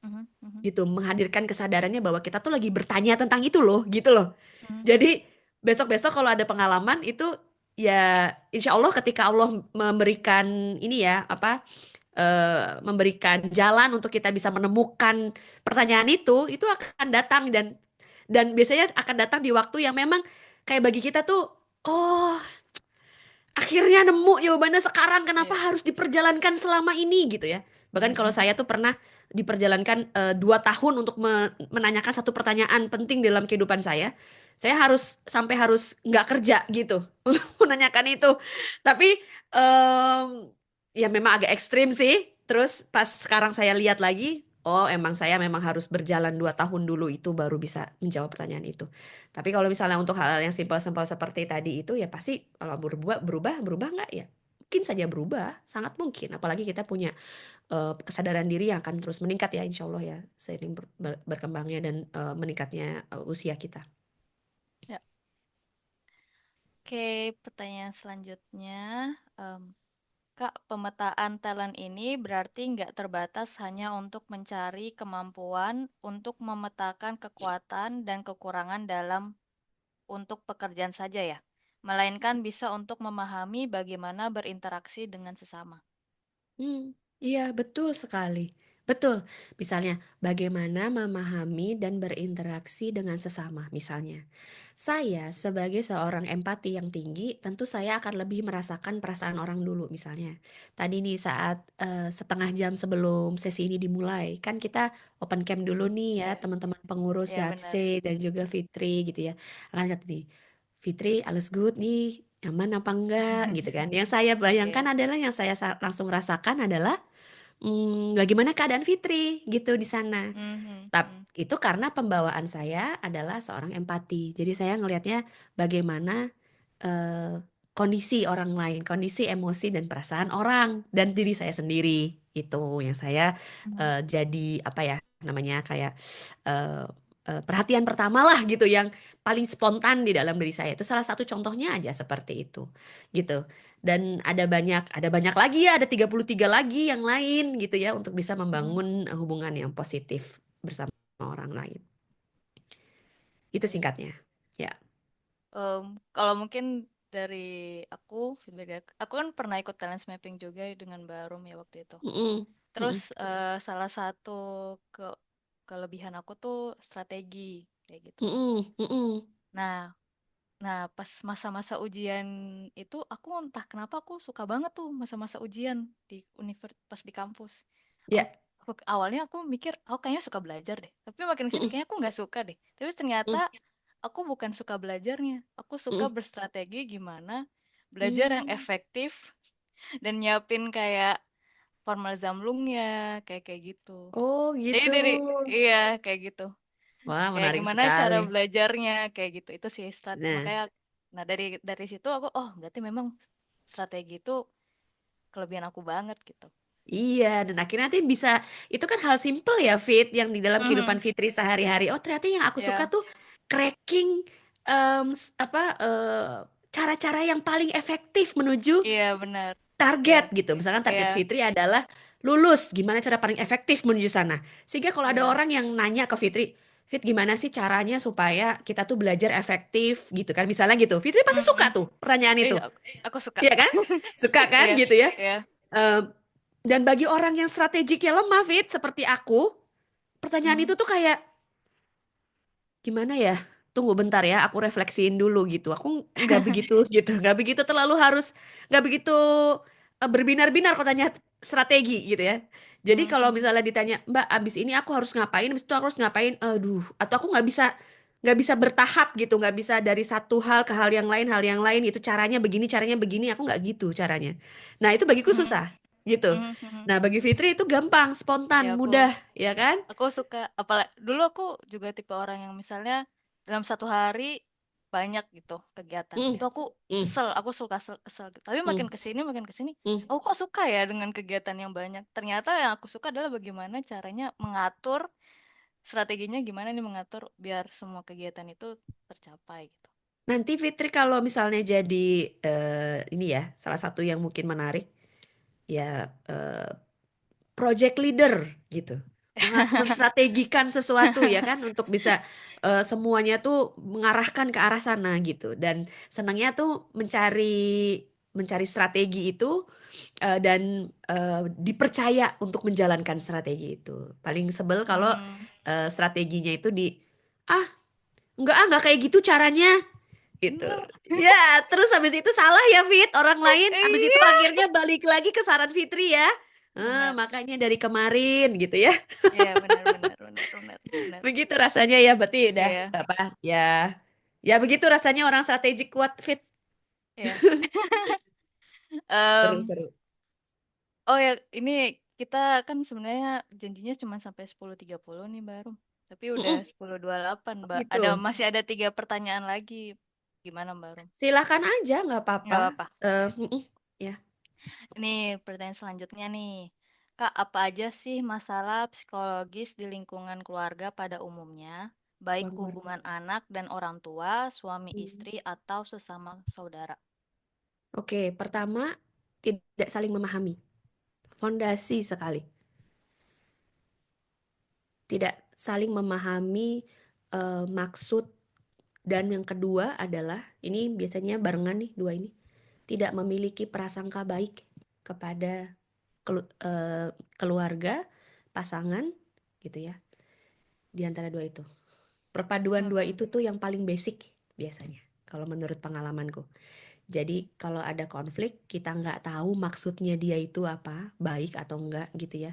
mhm, mhm, Gitu, menghadirkan kesadarannya bahwa kita tuh lagi bertanya tentang itu loh, gitu loh. mhm, Jadi besok-besok kalau ada pengalaman itu ya insya Allah ketika Allah memberikan ini ya apa memberikan jalan untuk kita bisa menemukan pertanyaan itu akan datang dan biasanya akan datang di waktu yang memang kayak bagi kita tuh oh akhirnya nemu jawabannya sekarang, kenapa Iya. harus diperjalankan selama ini gitu ya. Bahkan kalau saya tuh pernah diperjalankan 2 tahun untuk menanyakan satu pertanyaan penting dalam kehidupan saya harus sampai harus nggak kerja gitu untuk menanyakan itu. Tapi ya memang agak ekstrim sih. Terus pas sekarang saya lihat lagi, oh emang saya memang harus berjalan 2 tahun dulu itu baru bisa menjawab pertanyaan itu. Tapi kalau misalnya untuk hal-hal yang simpel-simpel seperti tadi itu ya pasti kalau berubah nggak ya? Mungkin saja berubah, sangat mungkin. Apalagi kita punya kesadaran diri yang akan terus meningkat ya, insya Allah ya, seiring berkembangnya dan meningkatnya usia kita. Ya. Oke, pertanyaan selanjutnya. Em, Kak, pemetaan talent ini berarti nggak terbatas hanya untuk mencari kemampuan untuk memetakan kekuatan dan kekurangan dalam untuk pekerjaan saja ya, melainkan bisa untuk memahami bagaimana berinteraksi dengan sesama. Hmm, iya betul sekali. Betul. Misalnya, bagaimana memahami dan berinteraksi dengan sesama. Misalnya, saya sebagai seorang empati yang tinggi, tentu saya akan lebih merasakan perasaan orang dulu. Misalnya, tadi nih saat setengah jam sebelum sesi ini dimulai, kan kita open cam dulu nih ya, Ya, teman-teman pengurus ya benar. YAPSE dan juga Fitri gitu ya. Akan kata nih, Fitri, alles good nih, aman apa enggak gitu kan. Yang saya bayangkan Ya. adalah, yang saya langsung rasakan adalah bagaimana keadaan Fitri gitu di sana. Mhm, mhm, Itu karena pembawaan saya adalah seorang empati. Jadi saya ngelihatnya bagaimana eh, kondisi orang lain, kondisi emosi dan perasaan orang dan diri saya sendiri. Itu yang saya mhm, jadi apa ya namanya kayak eh, perhatian pertama lah gitu yang paling spontan di dalam diri saya. Itu salah satu contohnya aja seperti itu. Gitu. Dan ada banyak lagi ya, ada 33 lagi yang lain gitu ya untuk bisa mhm. membangun hubungan yang positif bersama orang lain. Itu Oke. singkatnya. Ya. Kalau mungkin dari aku, feedback aku kan pernah ikut talent mapping juga dengan Barum ya waktu itu. Mm-mm. Terus Mm-mm. salah satu ke kelebihan aku tuh strategi kayak gitu. Mm-mm. Mm-mm. Nah, nah pas masa-masa ujian itu aku entah kenapa aku suka banget tuh masa-masa ujian di pas di kampus. Aku, Ya. awalnya aku mikir aku kayaknya suka belajar deh. Tapi makin kesini Mm-mm. kayaknya aku nggak suka deh. Tapi ternyata Mm-mm. aku bukan suka belajarnya. Aku suka Mm-mm. berstrategi gimana belajar yang Mm. efektif dan nyiapin kayak formal zamlungnya kayak kayak gitu. Oh Jadi gitu. dari iya kayak gitu. Wah, Kayak menarik gimana cara sekali. belajarnya kayak gitu. Itu sih Nah, makanya nah dari situ aku oh berarti memang strategi itu kelebihan aku banget gitu. iya, dan akhirnya nanti bisa, itu kan hal simple ya, Fit, yang di dalam kehidupan Mhm. Fitri sehari-hari. Oh, ternyata yang aku suka Ya, tuh cracking apa cara-cara yang paling efektif menuju iya benar. Iya, target gitu. Misalkan iya, target Fitri adalah lulus, gimana cara paling efektif menuju sana. Sehingga kalau ada iya. orang yang nanya ke Fitri, Fit gimana sih caranya supaya kita tuh belajar efektif gitu kan. Misalnya gitu, Fitri pasti Mhm. suka tuh pertanyaan Ih, itu. aku suka. Iya kan? Suka kan Iya, gitu ya. iya. Eh, dan bagi orang yang strategiknya lemah, Fit, seperti aku, pertanyaan Mhm. itu tuh kayak gimana ya? Tunggu bentar ya, aku refleksiin dulu gitu. Aku nggak begitu gitu, nggak begitu terlalu harus, nggak begitu berbinar-binar kalau tanya strategi gitu ya. Jadi kalau Mhm. misalnya ditanya, Mbak, abis ini aku harus ngapain, abis itu aku harus ngapain, aduh, atau aku nggak bisa bertahap gitu, nggak bisa dari satu hal ke hal yang lain itu caranya begini, aku nggak gitu caranya. Nah itu bagiku Mhm. susah gitu. Mhm. Mhm. Nah bagi Fitri itu gampang, Ya spontan, aku mudah, ya kan? aku suka apalagi dulu aku juga tipe orang yang misalnya dalam satu hari banyak gitu kegiatan. Mm, Itu mm, aku suka kesel gitu. Tapi mm, makin kesini, mm. aku kok suka ya dengan kegiatan yang banyak. Ternyata yang aku suka adalah bagaimana caranya mengatur strateginya gimana nih mengatur biar semua kegiatan itu tercapai gitu. Nanti Fitri kalau misalnya jadi ini ya, salah satu yang mungkin menarik ya, project leader gitu. Menstrategikan sesuatu ya kan untuk bisa semuanya tuh mengarahkan ke arah sana gitu. Dan senangnya tuh mencari mencari strategi itu dan dipercaya untuk menjalankan strategi itu. Paling sebel kalau Hmm, strateginya itu ah enggak kayak gitu caranya gitu. Bener. Ya, terus habis itu salah ya Fit orang lain. Habis itu Iya. akhirnya balik lagi ke saran Fitri ya. Bener. Makanya dari kemarin gitu ya. Iya, bener, bener, bener, bener, bener. Begitu rasanya ya, berarti udah Iya, apa ya. Ya begitu rasanya orang strategik kuat Fit. iya. Seru-seru. Oh ya, ini kita kan sebenarnya janjinya cuma sampai 10.30 nih baru. Tapi udah Mm-mm, 10.28, Mbak. gitu. Masih ada 3 pertanyaan lagi. Gimana, Mbak Rum? Silahkan aja, nggak apa-apa. Nggak apa-apa. Mm-mm, ya, Ini pertanyaan selanjutnya nih. Kak, apa aja sih masalah psikologis di lingkungan keluarga pada umumnya? Baik keluarga. hubungan anak dan orang tua, suami Hmm. istri, atau sesama saudara? Oke, pertama tidak saling memahami. Fondasi sekali. Tidak saling memahami maksud, dan yang kedua adalah ini biasanya barengan nih dua ini, tidak memiliki prasangka baik kepada keluarga, pasangan gitu ya. Di antara dua itu. Perpaduan dua Mhm. itu tuh yang paling basic biasanya kalau menurut pengalamanku. Jadi kalau ada konflik kita nggak tahu maksudnya dia itu apa, baik atau enggak gitu ya.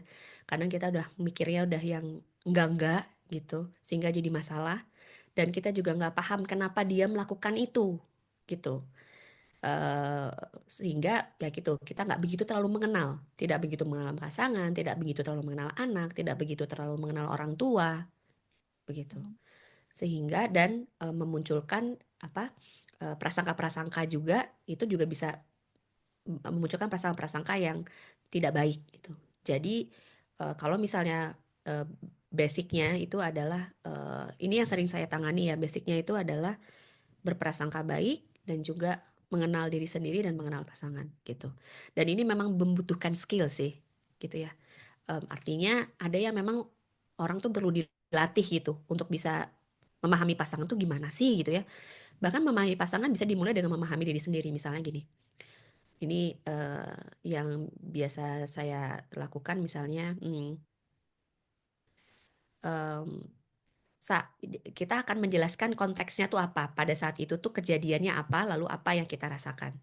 Kadang kita udah mikirnya udah yang enggak gitu, sehingga jadi masalah. Dan kita juga nggak paham kenapa dia melakukan itu gitu. Eh, Sehingga ya gitu kita nggak begitu terlalu mengenal, tidak begitu mengenal pasangan, tidak begitu terlalu mengenal anak, tidak begitu terlalu mengenal orang tua begitu. Mhm. Sehingga dan memunculkan apa, prasangka-prasangka juga itu juga bisa memunculkan prasangka-prasangka yang tidak baik gitu. Jadi kalau misalnya basicnya itu adalah ini yang sering saya tangani ya, basicnya itu adalah berprasangka baik dan juga mengenal diri sendiri dan mengenal pasangan gitu. Dan ini memang membutuhkan skill sih gitu ya. Artinya ada yang memang orang tuh perlu dilatih gitu untuk bisa memahami pasangan tuh gimana sih gitu ya. Bahkan memahami pasangan bisa dimulai dengan memahami diri sendiri. Misalnya gini, ini yang biasa saya lakukan misalnya, em, kita akan menjelaskan konteksnya tuh apa. Pada saat itu tuh kejadiannya apa, lalu apa yang kita rasakan.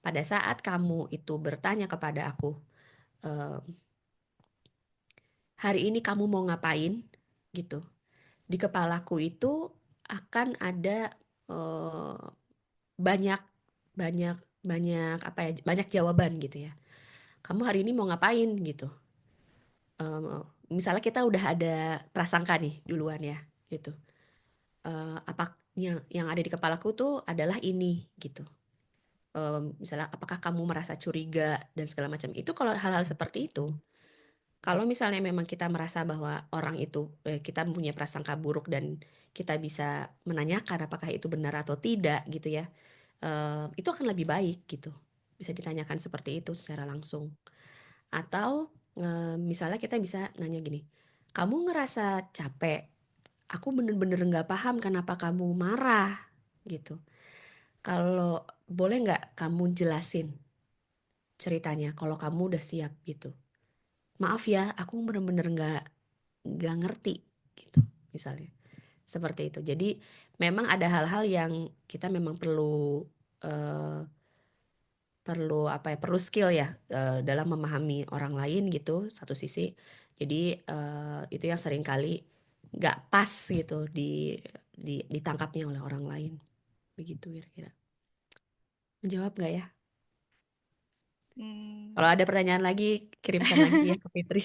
Pada saat kamu itu bertanya kepada aku, em, hari ini kamu mau ngapain gitu. Di kepalaku itu akan ada eh, banyak banyak banyak apa ya, banyak jawaban gitu ya. Kamu hari ini mau ngapain gitu. Em, Misalnya kita udah ada prasangka nih duluan ya gitu. Apa yang ada di kepalaku tuh adalah ini gitu. Misalnya apakah kamu merasa curiga dan segala macam itu, kalau hal-hal seperti itu, kalau misalnya memang kita merasa bahwa orang itu kita mempunyai prasangka buruk dan kita bisa menanyakan apakah itu benar atau tidak gitu ya, itu akan lebih baik gitu. Bisa ditanyakan seperti itu secara langsung. Atau misalnya kita bisa nanya gini, kamu ngerasa capek? Aku bener-bener nggak paham kenapa kamu marah gitu. Kalau boleh nggak kamu jelasin ceritanya kalau kamu udah siap gitu. Maaf ya, aku bener-bener nggak ngerti gitu misalnya. Seperti itu. Jadi memang ada hal-hal yang kita memang perlu eh, perlu apa ya, perlu skill ya dalam memahami orang lain gitu satu sisi. Jadi itu yang sering kali nggak pas gitu ditangkapnya oleh orang lain. Begitu kira-kira. Menjawab nggak ya? Kalau Hmm, ada pertanyaan lagi, kirimkan lagi ya ke Fitri.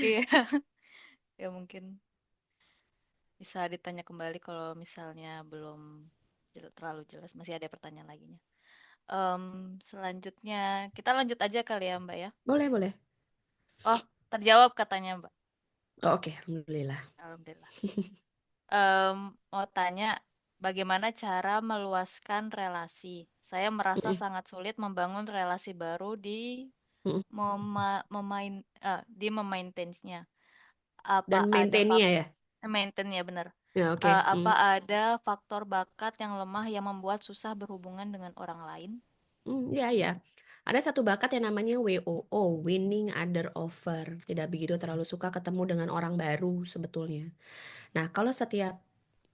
iya, ya mungkin bisa ditanya kembali kalau misalnya belum terlalu jelas. Masih ada pertanyaan lagi. Selanjutnya, kita lanjut aja kali ya, Mbak ya. Boleh, boleh. Oh, terjawab katanya, Mbak. Oh, oke, Alhamdulillah. Alhamdulillah. Mau tanya, bagaimana cara meluaskan relasi? Saya merasa Mm-mm, sangat sulit membangun relasi baru mm-mm. di memaintenance-nya. Apa Dan ada maintainnya ya. maintain ya benar? Ya, oke. Apa ada faktor bakat yang lemah yang membuat susah berhubungan dengan orang lain? Ya, ya. Ada satu bakat yang namanya WOO, winning other over. Tidak begitu terlalu suka ketemu dengan orang baru sebetulnya. Nah, kalau setiap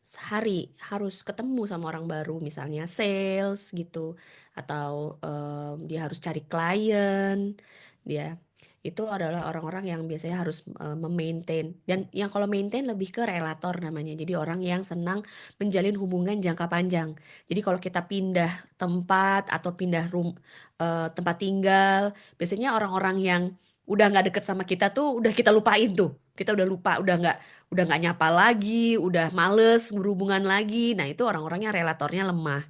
sehari harus ketemu sama orang baru, misalnya sales gitu, atau dia harus cari klien, dia itu adalah orang-orang yang biasanya harus memaintain, dan yang kalau maintain lebih ke relator namanya, jadi orang yang senang menjalin hubungan jangka panjang. Jadi kalau kita pindah tempat atau pindah tempat tinggal, biasanya orang-orang yang udah nggak deket sama kita tuh udah kita lupain tuh, kita udah lupa, udah nggak nyapa lagi, udah males berhubungan lagi. Nah, itu orang-orang yang relatornya lemah.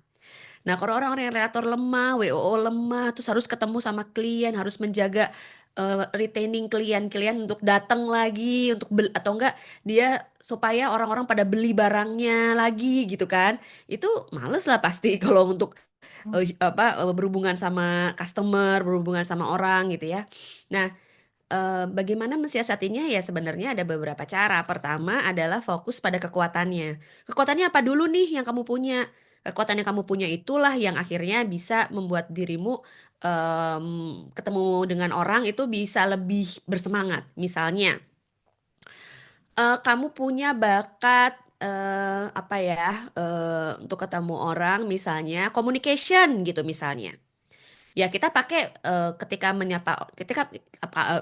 Nah, kalau orang-orang yang relator lemah, WOO lemah, terus harus ketemu sama klien, harus menjaga retaining klien-klien untuk datang lagi, untuk atau enggak dia supaya orang-orang pada beli barangnya lagi gitu kan. Itu males lah pasti kalau untuk berhubungan sama customer, berhubungan sama orang gitu ya. Nah, bagaimana mensiasatinya ya sebenarnya ada beberapa cara. Pertama adalah fokus pada kekuatannya. Kekuatannya apa dulu nih yang kamu punya? Kekuatan yang kamu punya itulah yang akhirnya bisa membuat dirimu ketemu dengan orang itu bisa lebih bersemangat. Misalnya, kamu punya bakat apa ya untuk ketemu orang, misalnya communication gitu misalnya. Ya kita pakai ketika menyapa ketika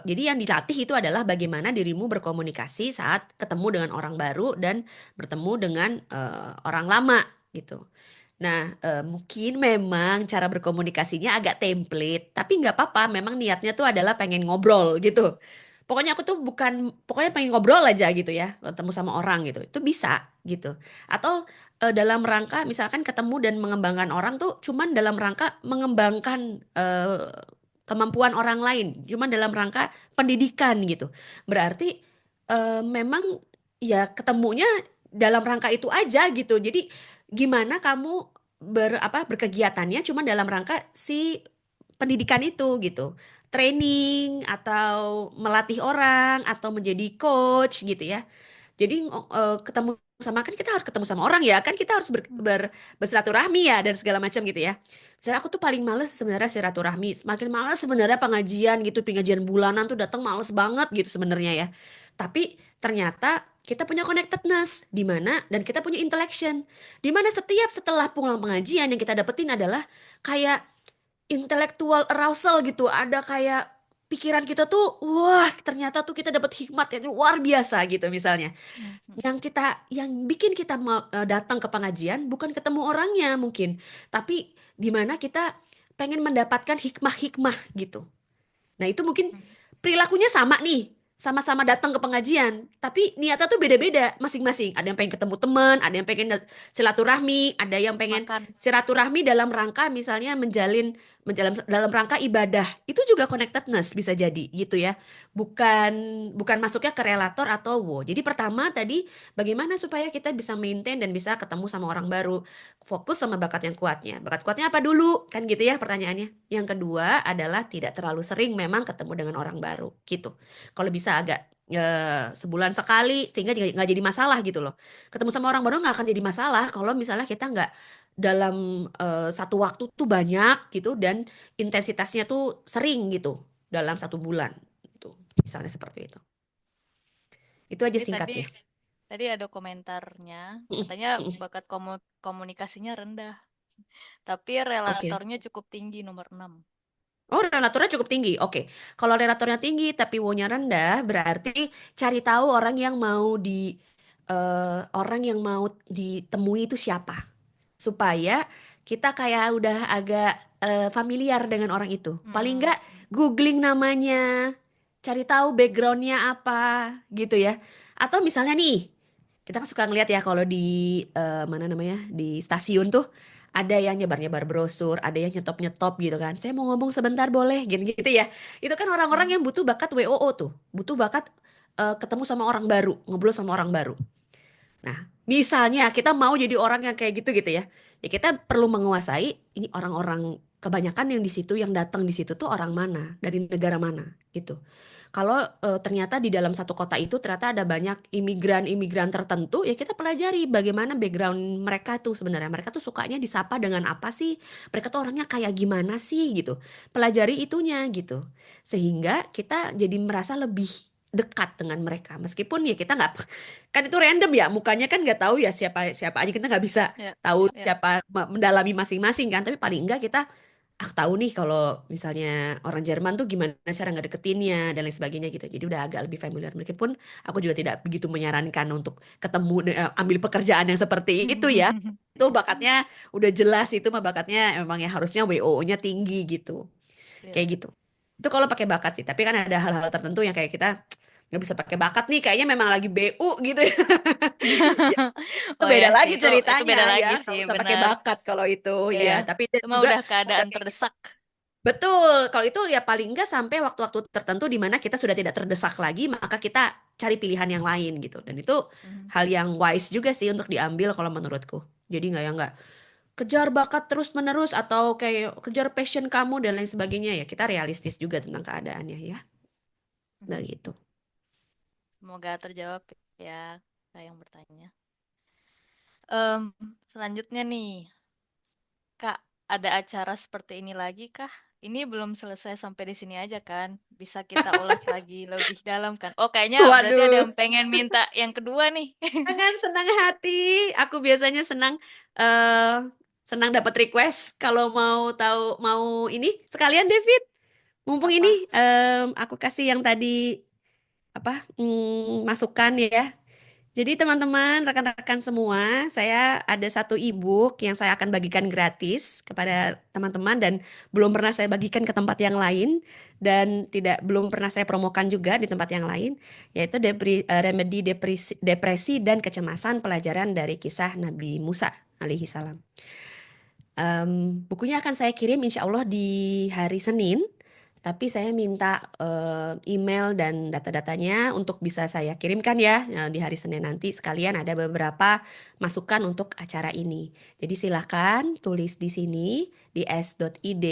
jadi yang dilatih itu adalah bagaimana dirimu berkomunikasi saat ketemu dengan orang baru dan bertemu dengan orang lama gitu. Nah, mungkin memang cara berkomunikasinya agak template, tapi nggak apa-apa. Memang niatnya tuh adalah pengen ngobrol gitu. Pokoknya aku tuh pokoknya pengen ngobrol aja gitu ya, ketemu sama orang gitu. Itu bisa gitu. Atau dalam rangka misalkan ketemu dan mengembangkan orang tuh cuman dalam rangka mengembangkan kemampuan orang lain, cuman dalam rangka pendidikan gitu. Berarti memang ya ketemunya dalam rangka itu aja gitu. Jadi gimana kamu berkegiatannya cuma dalam rangka si pendidikan itu gitu. Training atau melatih orang atau menjadi coach gitu ya. Jadi ketemu sama kan kita harus ketemu sama orang ya, kan kita harus bersilaturahmi ya dan segala macam gitu ya. Misalnya aku tuh paling males sebenarnya silaturahmi, semakin males sebenarnya pengajian gitu, pengajian bulanan tuh datang males banget gitu sebenarnya ya. Tapi ternyata kita punya connectedness di mana dan kita punya intellection di mana setiap setelah pulang pengajian yang kita dapetin adalah kayak intellectual arousal gitu. Ada kayak pikiran kita tuh, wah ternyata tuh kita dapat hikmat yang luar biasa gitu misalnya. Yang bikin kita mau datang ke pengajian bukan ketemu orangnya mungkin, tapi di mana kita pengen mendapatkan hikmah-hikmah gitu. Nah, itu mungkin perilakunya sama nih, sama-sama datang ke pengajian, tapi niatnya tuh beda-beda masing-masing. Ada yang pengen ketemu teman, ada yang pengen silaturahmi, ada yang pengen Makan. silaturahmi dalam rangka misalnya menjalin dalam rangka ibadah. Itu juga connectedness bisa jadi gitu ya. Bukan bukan masuknya ke relator atau wow. Jadi pertama tadi bagaimana supaya kita bisa maintain dan bisa ketemu sama orang baru. Fokus sama bakat yang kuatnya. Bakat kuatnya apa dulu? Kan gitu ya pertanyaannya. Yang kedua adalah tidak terlalu sering memang ketemu dengan orang baru gitu. Kalau bisa agak sebulan sekali sehingga nggak jadi masalah gitu loh. Ketemu sama orang baru nggak akan jadi masalah kalau misalnya kita nggak dalam satu waktu tuh banyak gitu dan intensitasnya tuh sering gitu dalam satu bulan gitu. Misalnya seperti itu. Itu aja Jadi tadi singkatnya. tadi ada komentarnya, Mm-mm, katanya mm-mm. bakat komunikasinya rendah, tapi Oke. relatornya cukup tinggi nomor 6. Oh, relatornya cukup tinggi. Oke. Kalau relatornya tinggi tapi WO-nya rendah, berarti cari tahu orang yang mau ditemui itu siapa. Supaya kita kayak udah agak familiar dengan orang itu. Paling Mm-mm. nggak googling namanya, cari tahu backgroundnya apa gitu ya. Atau misalnya nih, kita kan suka ngeliat ya kalau di mana namanya di stasiun tuh ada yang nyebar-nyebar brosur, ada yang nyetop-nyetop gitu kan. Saya mau ngomong sebentar boleh, gitu ya. Itu kan orang-orang Mm. yang butuh bakat WOO tuh, butuh bakat ketemu sama orang baru, ngobrol sama orang baru. Nah, misalnya kita mau jadi orang yang kayak gitu gitu ya. Ya kita perlu menguasai ini orang-orang kebanyakan yang di situ yang datang di situ tuh orang mana, dari negara mana gitu. Kalau ternyata di dalam satu kota itu ternyata ada banyak imigran-imigran tertentu, ya kita pelajari bagaimana background mereka tuh sebenarnya. Mereka tuh sukanya disapa dengan apa sih? Mereka tuh orangnya kayak gimana sih gitu. Pelajari itunya gitu. Sehingga kita jadi merasa lebih dekat dengan mereka meskipun ya kita nggak kan itu random ya mukanya kan nggak tahu ya siapa siapa aja kita nggak bisa Ya, tahu ya. siapa mendalami masing-masing kan tapi paling enggak kita aku tahu nih kalau misalnya orang Jerman tuh gimana cara ngedeketinnya dan lain sebagainya gitu jadi udah agak lebih familiar meskipun aku juga tidak begitu menyarankan untuk ketemu ambil pekerjaan yang seperti itu ya itu bakatnya udah jelas itu mah bakatnya emang ya harusnya WO-nya tinggi gitu kayak Ya. gitu itu kalau pakai bakat sih tapi kan ada hal-hal tertentu yang kayak kita nggak bisa pakai bakat nih kayaknya memang lagi BU gitu ya. Ya, itu Oh ya beda sih, lagi itu ceritanya beda ya lagi nggak sih, usah pakai benar. bakat kalau itu Iya, ya tapi dan itu mah juga udah udah keadaan kayak gitu. terdesak. Betul kalau itu ya paling enggak sampai waktu-waktu tertentu di mana kita sudah tidak terdesak lagi maka kita cari pilihan yang lain gitu dan itu Mhm. hal yang wise juga sih untuk diambil kalau menurutku jadi nggak yang nggak kejar bakat terus menerus atau kayak kejar passion kamu dan lain sebagainya ya kita realistis juga tentang keadaannya ya nggak Mhm. gitu. Semoga terjawab ya, Kak yang bertanya. Em, Selanjutnya nih, Kak, ada acara seperti ini lagi kah? Ini belum selesai sampai di sini aja kan? Bisa kita ulas lagi lebih dalam kan? Oh, kayaknya berarti ada Waduh, yang pengen minta yang kedua nih. dengan senang hati. Aku biasanya senang dapat request kalau mau tahu mau ini sekalian David. Mumpung Apa? ini aku kasih yang tadi apa masukan ya. Jadi teman-teman, rekan-rekan semua, saya ada satu ebook yang saya akan bagikan gratis kepada teman-teman dan belum pernah saya bagikan ke tempat yang lain dan belum pernah saya promokan juga di tempat yang lain, yaitu remedi depresi dan kecemasan pelajaran dari kisah Nabi Musa alaihi salam. Bukunya akan saya kirim insya Allah di hari Senin. Tapi saya minta email dan data-datanya untuk bisa saya kirimkan ya di hari Senin nanti sekalian ada beberapa masukan untuk acara ini. Jadi silakan tulis di sini di s.id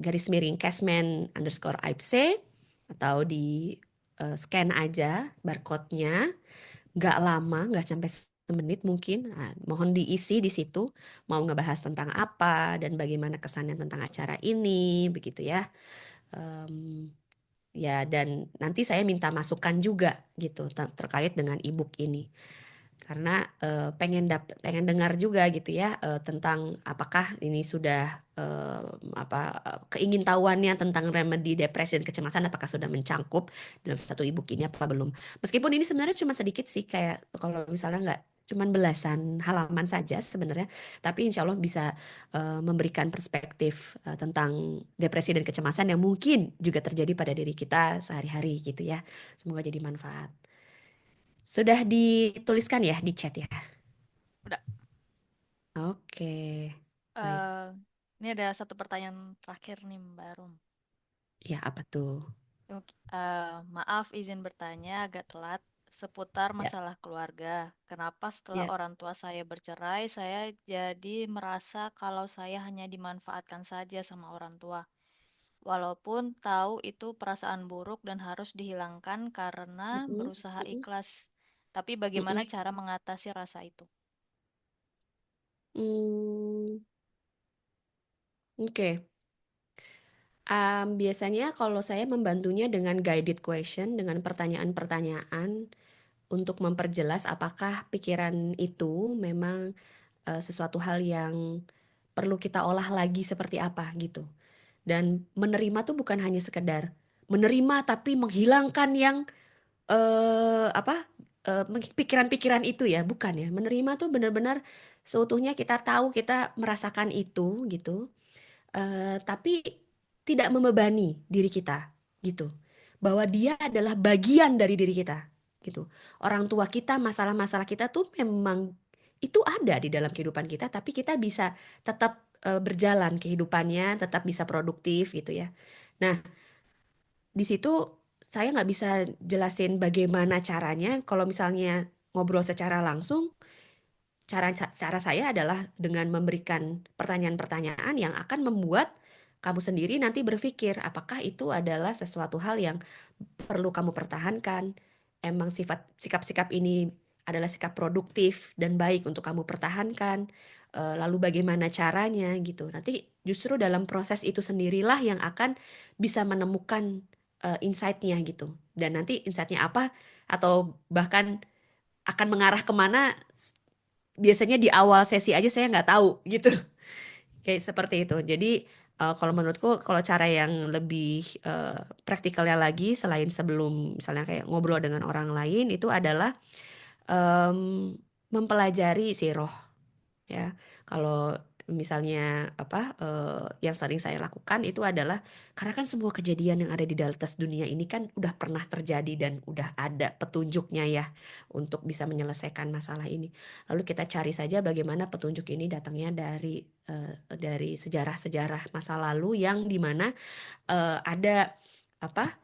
garis miring casman underscore aibc atau di scan aja barcode-nya. Nggak lama, nggak sampai semenit mungkin. Nah, mohon diisi di situ mau ngebahas tentang apa dan bagaimana kesannya tentang acara ini begitu ya. Em, Ya, dan nanti saya minta masukan juga gitu terkait dengan ebook ini. Karena pengen dengar juga gitu ya tentang apakah ini sudah keingintahuannya tentang remedi depresi dan kecemasan apakah sudah mencangkup dalam satu ebook ini apa belum. Meskipun ini sebenarnya cuma sedikit sih kayak kalau misalnya nggak cuman belasan halaman saja sebenarnya, tapi insya Allah bisa memberikan perspektif tentang depresi dan kecemasan yang mungkin juga terjadi pada diri kita sehari-hari gitu ya. Semoga jadi manfaat. Sudah dituliskan ya di chat ya? Udah. Oke, baik. Eh, ini ada satu pertanyaan terakhir nih, Mbak Rum. Ya, apa tuh? Maaf izin bertanya agak telat seputar Ya, masalah keluarga. Kenapa setelah ya. orang tua saya bercerai, saya jadi merasa kalau saya hanya dimanfaatkan saja sama orang tua. Walaupun tahu itu perasaan buruk dan harus dihilangkan karena Mm-mm, berusaha mm-mm, ikhlas. Tapi bagaimana mm-mm. cara mengatasi rasa itu? Hmm, oke. Biasanya kalau saya membantunya dengan guided question, dengan pertanyaan-pertanyaan untuk memperjelas apakah pikiran itu memang sesuatu hal yang perlu kita olah lagi seperti apa gitu. Dan menerima tuh bukan hanya sekedar menerima tapi menghilangkan yang apa pikiran-pikiran itu ya, bukan ya. Menerima tuh benar-benar seutuhnya kita tahu kita merasakan itu gitu. Tapi tidak membebani diri kita gitu. Bahwa dia adalah bagian dari diri kita gitu. Orang tua kita, masalah-masalah kita tuh memang itu ada di dalam kehidupan kita, tapi kita bisa tetap berjalan kehidupannya, tetap bisa produktif gitu ya. Nah, di situ saya nggak bisa jelasin bagaimana caranya. Kalau misalnya ngobrol secara langsung, cara saya adalah dengan memberikan pertanyaan-pertanyaan yang akan membuat kamu sendiri nanti berpikir apakah itu adalah sesuatu hal yang perlu kamu pertahankan. Emang sikap-sikap ini adalah sikap produktif dan baik untuk kamu pertahankan. Lalu bagaimana caranya gitu. Nanti justru dalam proses itu sendirilah yang akan bisa menemukan insight-nya gitu. Dan nanti insight-nya apa atau bahkan akan mengarah kemana, biasanya di awal sesi aja saya nggak tahu gitu. Kayak seperti itu. Jadi kalau menurutku kalau cara yang lebih praktikalnya lagi selain sebelum misalnya kayak ngobrol dengan orang lain itu adalah em, mempelajari siroh ya. Kalau misalnya apa yang sering saya lakukan itu adalah karena kan semua kejadian yang ada di dalam atas dunia ini kan udah pernah terjadi dan udah ada petunjuknya ya untuk bisa menyelesaikan masalah ini. Lalu kita cari saja bagaimana petunjuk ini datangnya dari sejarah-sejarah masa lalu yang dimana ada apa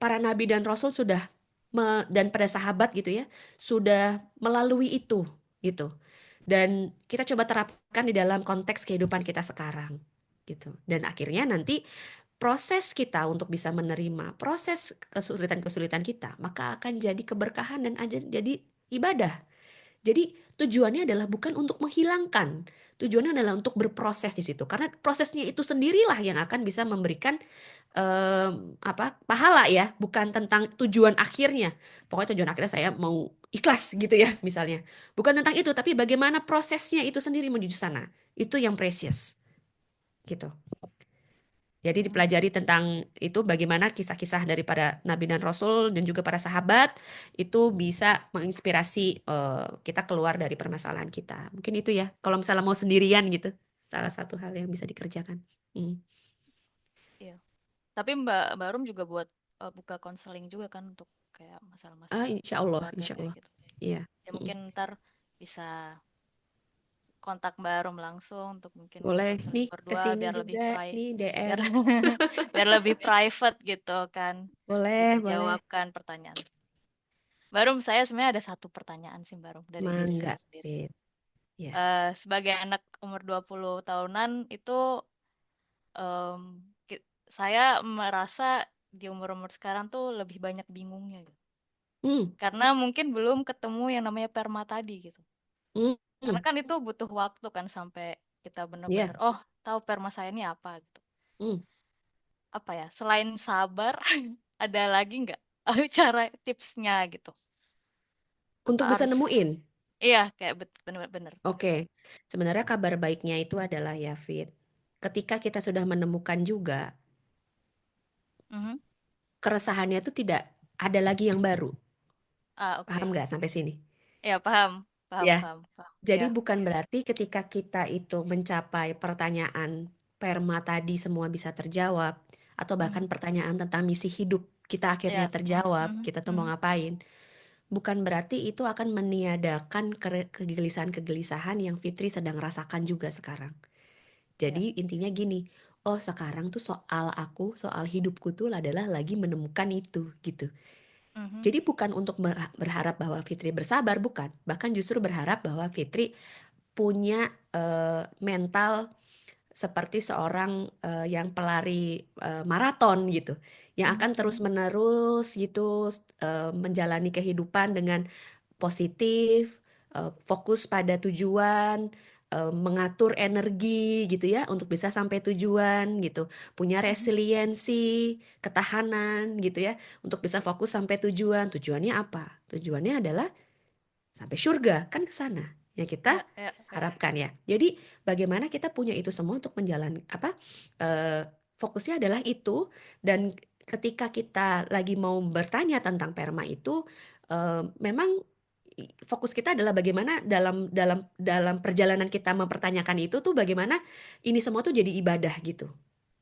para nabi dan rasul sudah dan pada sahabat gitu ya sudah melalui itu gitu dan kita coba terapkan di dalam konteks kehidupan kita sekarang gitu dan akhirnya nanti proses kita untuk bisa menerima proses kesulitan-kesulitan kita maka akan jadi keberkahan dan jadi ibadah. Jadi tujuannya adalah bukan untuk menghilangkan, tujuannya adalah untuk berproses di situ. Karena prosesnya itu sendirilah yang akan bisa memberikan apa pahala ya, bukan tentang tujuan akhirnya. Pokoknya tujuan akhirnya saya mau ikhlas gitu ya misalnya. Bukan tentang itu, tapi bagaimana prosesnya itu sendiri menuju sana. Itu yang precious gitu. Jadi Hmm, dipelajari tentang itu bagaimana kisah-kisah daripada Nabi dan Rasul dan juga para sahabat itu bisa menginspirasi kita keluar dari permasalahan kita. Mungkin itu ya. Kalau misalnya mau sendirian gitu, salah satu hal yang bisa dikerjakan. Hmm. iya. Tapi Mbak Rum juga buat buka konseling juga kan untuk kayak Ah, masalah-masalah insya Allah, keluarga insya kayak Allah. gitu. Iya. Ya Mm. mungkin ntar bisa kontak Mbak Rum langsung untuk mungkin Boleh konseling nih ke berdua sini biar lebih juga nih biar DM. biar lebih private gitu kan. Lebih Boleh, boleh. terjawabkan pertanyaan. Mbak Rum, saya sebenarnya ada satu pertanyaan sih Mbak Rum dari diri Mangga, saya sendiri. Fit. Ya. Sebagai anak umur 20 tahunan itu em, saya merasa di umur-umur sekarang tuh lebih banyak bingungnya gitu. Hmm. Karena mungkin belum ketemu yang namanya perma tadi gitu. Hmm. Karena Hmm. kan itu butuh waktu kan sampai kita bener-bener, Ya. oh tahu perma saya ini apa gitu. Hmm. Apa ya, selain sabar, ada lagi nggak cara tipsnya gitu? Apa Untuk bisa harus, nemuin. iya kayak bener-bener. Oke, sebenarnya kabar baiknya itu adalah ya Fit, ketika kita sudah menemukan juga, Mhm. keresahannya itu tidak ada lagi yang baru. Ah, Paham oke. nggak sampai sini? Ya, paham. Paham, Ya, paham, paham. jadi Ya. bukan berarti ketika kita itu mencapai pertanyaan perma tadi semua bisa terjawab, atau bahkan Mhm. pertanyaan tentang misi hidup kita akhirnya Ya. Mhm, terjawab, mhm, kita tuh mau mhm. ngapain. Bukan berarti itu akan meniadakan kegelisahan-kegelisahan yang Fitri sedang rasakan juga sekarang. Ya. Jadi intinya gini, oh sekarang tuh soal aku, soal hidupku tuh adalah lagi menemukan itu gitu. Mhm, Jadi bukan untuk berharap bahwa Fitri bersabar, bukan. Bahkan justru berharap bahwa Fitri punya mental seperti seorang yang pelari maraton gitu, yang mhm, akan mhm, terus-menerus gitu menjalani kehidupan dengan positif, fokus pada tujuan, mengatur energi gitu ya untuk bisa sampai tujuan gitu. Punya mhm. resiliensi, ketahanan gitu ya untuk bisa fokus sampai tujuan. Tujuannya apa? Tujuannya adalah sampai surga, kan ke sana yang kita Ya, ya, ya. harapkan ya. Jadi bagaimana kita punya itu semua untuk menjalani apa fokusnya adalah itu dan ketika kita lagi mau bertanya tentang perma itu memang fokus kita adalah bagaimana dalam dalam dalam perjalanan kita mempertanyakan itu tuh bagaimana ini semua tuh jadi ibadah gitu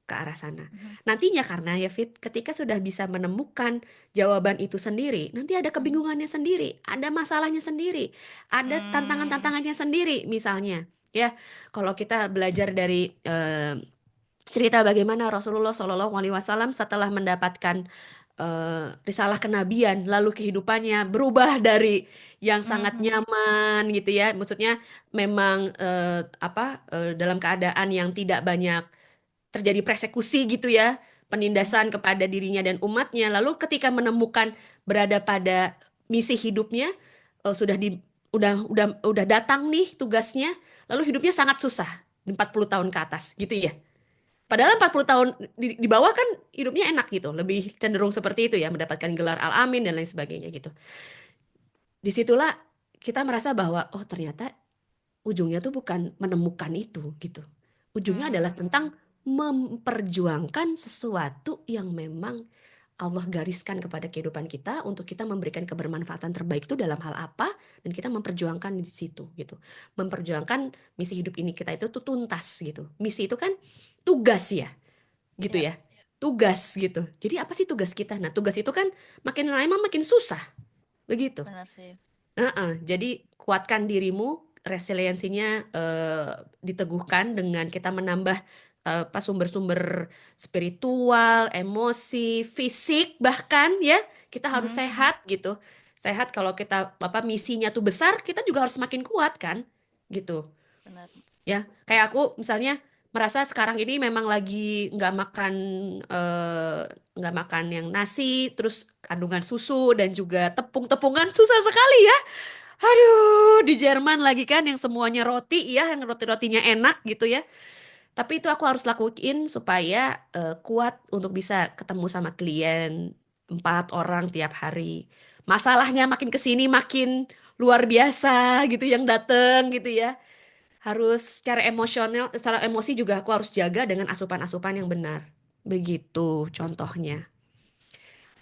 ke arah sana. Mhm, Nantinya karena ya Fit, ketika sudah bisa menemukan jawaban itu sendiri, nanti ada mhm. kebingungannya sendiri, ada masalahnya sendiri, ada Hmm, tantangan-tantangannya sendiri misalnya. Ya, kalau kita belajar dari cerita bagaimana Rasulullah Shallallahu Alaihi Wasallam setelah mendapatkan risalah kenabian, lalu kehidupannya berubah dari yang sangat mhm, nyaman gitu ya, maksudnya memang dalam keadaan yang tidak banyak terjadi persekusi gitu ya, mhm, penindasan kepada dirinya dan umatnya. Lalu ketika menemukan berada pada misi hidupnya, sudah di udah datang nih tugasnya, lalu hidupnya sangat susah 40 tahun ke atas gitu ya. Padahal 40 tahun di bawah kan hidupnya enak gitu, lebih cenderung seperti itu ya, mendapatkan gelar Al-Amin dan lain sebagainya gitu. Disitulah kita merasa bahwa oh ternyata ujungnya tuh bukan menemukan itu gitu. Ujungnya adalah Hmm, tentang memperjuangkan sesuatu yang memang Allah gariskan kepada kehidupan kita untuk kita memberikan kebermanfaatan terbaik itu dalam hal apa dan kita memperjuangkan di situ gitu. Memperjuangkan misi hidup ini kita itu tuh tuntas gitu. Misi itu kan tugas ya, gitu iya, ya. Tugas gitu. Jadi apa sih tugas kita? Nah, tugas itu kan makin lama makin susah, begitu. benar sih. Heeh, jadi kuatkan dirimu, resiliensinya diteguhkan dengan kita menambah apa sumber-sumber spiritual, emosi, fisik bahkan ya kita harus Mm-mm, sehat gitu. Sehat kalau kita apa misinya tuh besar, kita juga harus semakin kuat kan, gitu. benar. Ya, kayak aku misalnya merasa sekarang ini memang lagi eh, nggak makan yang nasi, terus kandungan susu dan juga tepung-tepungan susah sekali ya. Aduh, di Jerman lagi kan yang semuanya roti ya, yang roti-rotinya enak gitu ya. Tapi itu aku harus lakuin supaya kuat untuk bisa ketemu sama klien 4 orang tiap hari. Masalahnya makin kesini makin luar biasa gitu yang dateng gitu ya. Harus secara emosional, secara emosi juga aku harus jaga dengan asupan-asupan yang benar. Begitu contohnya.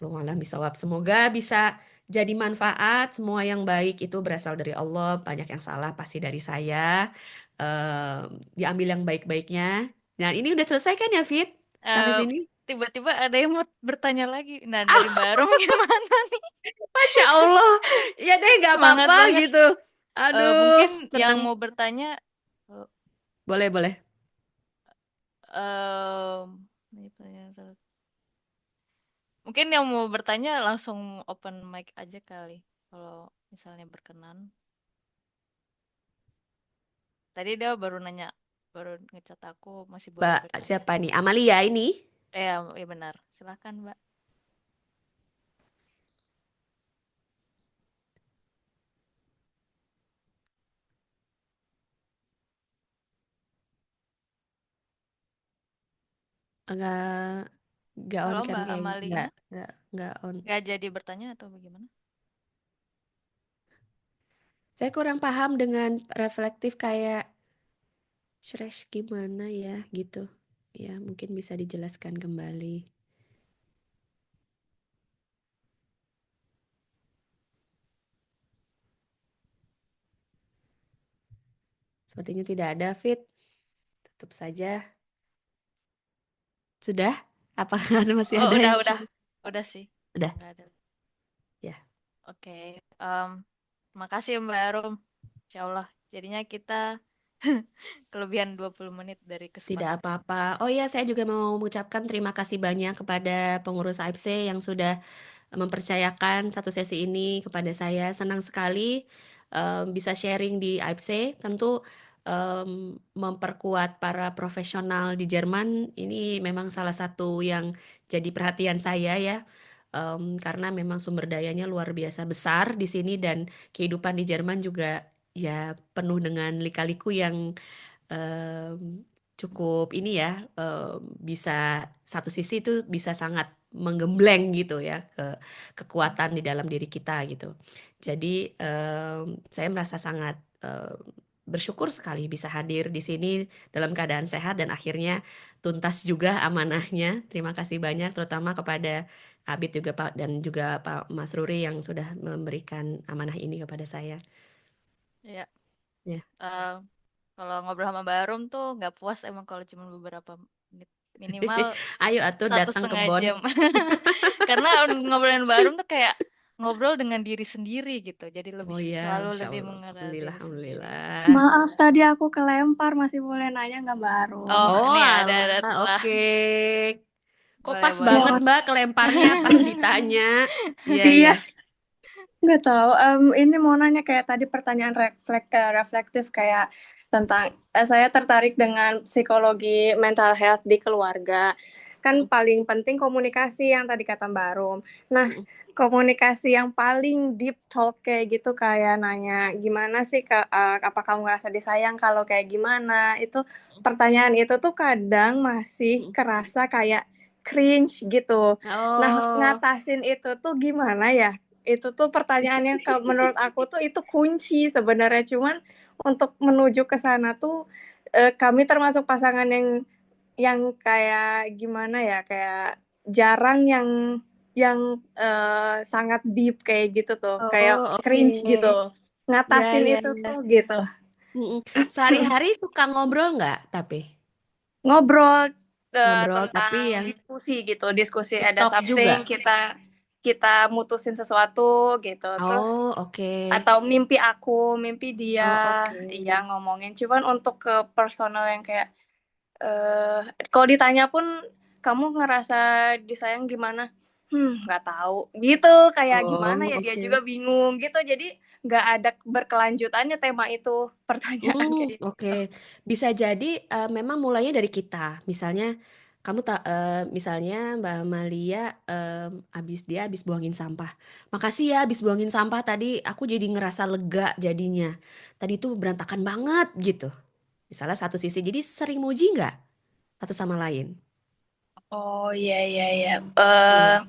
Wallahu a'lam bishawab. Semoga bisa jadi manfaat. Semua yang baik itu berasal dari Allah. Banyak yang salah pasti dari saya. Diambil yang baik-baiknya. Nah, ini udah selesai kan ya, Fit? Sampai Eh, sini? tiba-tiba ada yang mau bertanya lagi. Nah, dari Barum gimana nih? Masya Allah. Ya deh, nggak Semangat apa-apa banget. gitu. Aduh, Mungkin yang seneng. mau bertanya, eh, Boleh, boleh. ini pertanyaan mungkin yang mau bertanya langsung open mic aja kali. Kalau misalnya berkenan. Tadi dia baru nanya, baru ngechat aku masih boleh Mbak, bertanya. siapa nih? Amalia ini? Ya, ya benar. Silakan, Mbak. Enggak, nggak on Halo, cam Mbak kayaknya. Amalia. Nggak on. Nggak jadi bertanya atau bagaimana? Saya kurang paham dengan reflektif kayak Shrek gimana ya gitu. Ya, mungkin bisa dijelaskan kembali. Sepertinya tidak ada fit. Tutup saja. Sudah? Apakah masih Oh, ada udah, yang udah. Udah sih. Udah udah? nggak ada. Ya, Oke. em, Terima kasih, Mbak Arum. Insya Allah. Jadinya kita kelebihan 20 menit dari tidak kesepakatan. apa-apa. Oh iya, saya juga mau mengucapkan terima kasih banyak kepada pengurus AFC yang sudah mempercayakan satu sesi ini kepada saya. Senang sekali bisa sharing di AFC. Tentu memperkuat para profesional di Jerman ini memang salah satu yang jadi perhatian saya ya. Karena memang sumber dayanya luar biasa besar di sini dan kehidupan di Jerman juga ya penuh dengan lika-liku yang em, cukup ini ya bisa satu sisi itu bisa sangat menggembleng gitu ya kekuatan di dalam diri kita gitu. Jadi saya merasa sangat bersyukur sekali bisa hadir di sini dalam keadaan sehat dan akhirnya tuntas juga amanahnya. Terima kasih banyak terutama kepada Abid juga Pak dan juga Pak Mas Ruri yang sudah memberikan amanah ini kepada saya. Ya. Ya. eh, Kalau ngobrol sama Mbak Arum tuh nggak puas emang kalau cuma beberapa menit. Minimal Ayo atur satu datang ke setengah Bon. jam. Karena ngobrolin Mbak Arum tuh kayak ngobrol dengan diri sendiri gitu. Jadi lebih Oh iya, selalu Masya lebih Allah. mengenal Alhamdulillah, diri sendiri. Alhamdulillah. Maaf tadi aku kelempar, masih boleh nanya nggak Mbak Arum? Oh, Oh ini alah, ada setelah. oke. Kok Boleh, pas boleh. banget Boleh. Mbak kelemparnya pas ditanya. Iya, iya. Iya, Nggak tahu. Ini mau nanya kayak tadi pertanyaan reflektif kayak tentang saya tertarik dengan psikologi mental health di keluarga. Kan paling penting komunikasi yang tadi kata Mbak Rum. Nah, Mm-mm. komunikasi yang paling deep talk kayak gitu kayak nanya gimana sih apa kamu ngerasa disayang kalau kayak gimana? Itu pertanyaan itu tuh kadang masih Mm-mm. kerasa kayak cringe gitu. Nah, Oh, ngatasin itu tuh gimana ya? Itu tuh pertanyaan yang menurut aku tuh itu kunci sebenarnya. Cuman untuk menuju ke sana tuh kami termasuk pasangan yang kayak gimana ya, kayak jarang yang sangat deep kayak gitu tuh, kayak oh, oke. cringe gitu. Ya, Ngatasin ya, itu ya. tuh gitu. Mm-mm. Sehari-hari suka ngobrol nggak tapi? Ngobrol Ngobrol tapi tentang yang diskusi gitu, diskusi deep ada talk juga. something kita kita mutusin sesuatu gitu. Terus Oh, oke. atau mimpi aku, mimpi Oh, dia, oke. iya ngomongin. Cuman untuk ke personal yang kayak eh kalau ditanya pun kamu ngerasa disayang gimana? Nggak tahu. Gitu, kayak gimana Oh, ya dia juga oke. bingung gitu. Jadi nggak ada berkelanjutannya tema itu, pertanyaan kayak Oke. gitu. Bisa jadi memang mulainya dari kita. Misalnya kamu tak misalnya Mbak Amalia habis buangin sampah. Makasih ya habis buangin sampah tadi aku jadi ngerasa lega jadinya. Tadi tuh berantakan banget gitu. Misalnya satu sisi. Jadi sering muji nggak satu sama lain? Oh iya iya iya. Iya.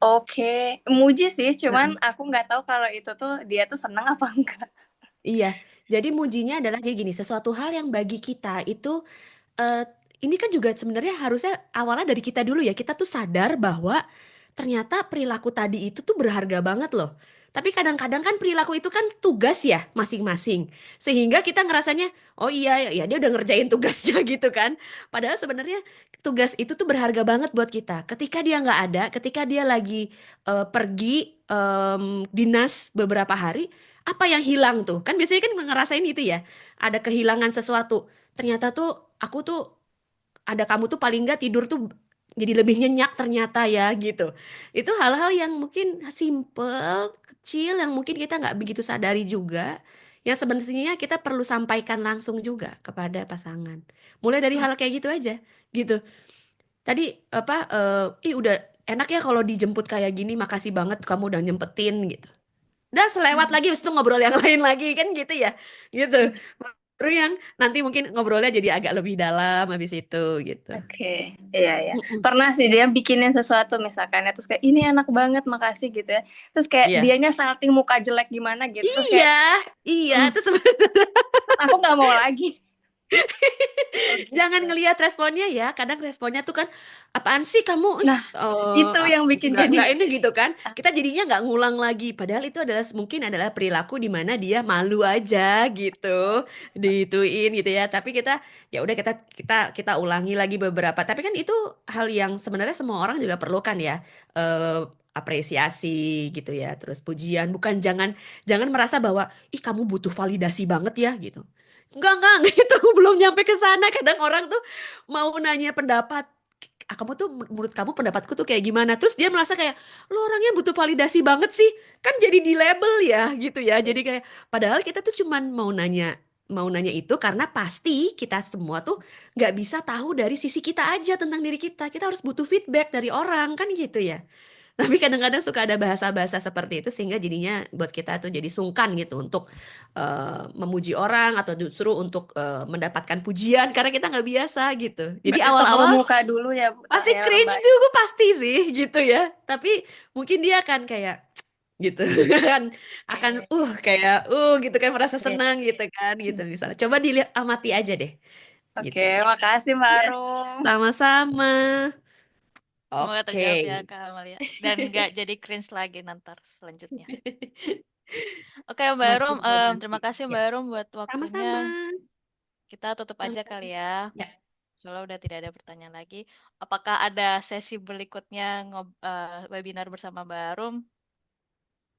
Oke, muji sih, cuman Heeh. aku nggak tahu kalau itu tuh dia tuh seneng apa enggak. Iya. Jadi mujinya adalah jadi gini, sesuatu hal yang bagi kita itu eh, ini kan juga sebenarnya harusnya awalnya dari kita dulu ya. Kita tuh sadar bahwa ternyata perilaku tadi itu tuh berharga banget loh. Tapi kadang-kadang kan perilaku itu kan tugas ya masing-masing. Sehingga kita ngerasanya, oh iya ya dia udah ngerjain tugasnya gitu kan. Padahal sebenarnya tugas itu tuh berharga banget buat kita. Ketika dia nggak ada, ketika dia lagi pergi dinas beberapa hari, apa yang hilang tuh? Kan biasanya kan ngerasain itu ya. Ada kehilangan sesuatu. Ternyata tuh aku tuh ada kamu tuh paling nggak tidur tuh jadi lebih nyenyak ternyata ya gitu. Itu hal-hal yang mungkin simple, kecil yang mungkin kita nggak begitu sadari juga. Yang sebenarnya kita perlu sampaikan langsung juga kepada pasangan. Mulai dari hal kayak gitu aja, gitu. Tadi apa? Ih udah enak ya kalau dijemput kayak gini. Makasih banget kamu udah nyempetin gitu. Udah selewat lagi, habis itu ngobrol yang lain lagi kan gitu ya, gitu. Baru yang nanti mungkin ngobrolnya jadi agak lebih dalam habis itu gitu. Oke, iya ya. Mm-mm. Pernah sih dia bikinin sesuatu misalkan ya, terus kayak ini enak banget, makasih gitu ya. Terus kayak Iya. dianya salting muka jelek gimana gitu, terus Iya, kayak iya. "Hmm, Terus sebenarnya aku nggak mau lagi." Oh jangan gitu. ngelihat responnya ya. Kadang responnya tuh kan, apaan sih kamu? Nah, itu yang bikin jadi Nggak ini gitu kan. Kita jadinya nggak ngulang lagi. Padahal itu adalah mungkin adalah perilaku di mana dia malu aja gitu, dituin gitu ya. Tapi kita ya udah kita ulangi lagi beberapa. Tapi kan itu hal yang sebenarnya semua orang juga perlukan ya. Eh, apresiasi gitu ya. Terus pujian. Bukan jangan merasa bahwa ih kamu butuh validasi banget ya gitu. Enggak, gitu. Belum nyampe ke sana. Kadang orang tuh mau nanya pendapat. "Ah, kamu tuh menurut kamu pendapatku tuh kayak gimana?" Terus dia merasa kayak, lo orangnya butuh validasi banget sih. Kan jadi di label ya gitu ya. Jadi kayak, padahal kita tuh cuman mau nanya itu karena pasti kita semua tuh nggak bisa tahu dari sisi kita aja tentang diri kita. Kita harus butuh feedback dari orang kan gitu ya. Tapi kadang-kadang suka ada bahasa-bahasa seperti itu sehingga jadinya buat kita tuh jadi sungkan gitu untuk memuji orang atau justru untuk mendapatkan pujian karena kita nggak biasa gitu. Jadi berarti tebal awal-awal muka dulu ya, pasti ya cringe Mbak. dulu pasti sih gitu ya. Tapi mungkin dia akan kayak gitu akan Oke, kayak gitu kan merasa oke. senang gitu kan gitu misalnya. Coba dilihat amati aja deh Oke, gitu. makasih Mbak Ya, Arum. sama-sama. Semoga Oke. terjawab ya Kak Amalia. Dan nggak jadi cringe lagi nanti selanjutnya. Oke Mbak Makin Erum, menanti. terima kasih Ya, Mbak Erum buat waktunya. sama-sama. Kita tutup aja Sama-sama. kali ya. Ya, Soalnya udah tidak ada pertanyaan lagi. Apakah ada sesi berikutnya webinar bersama Mbak Arum?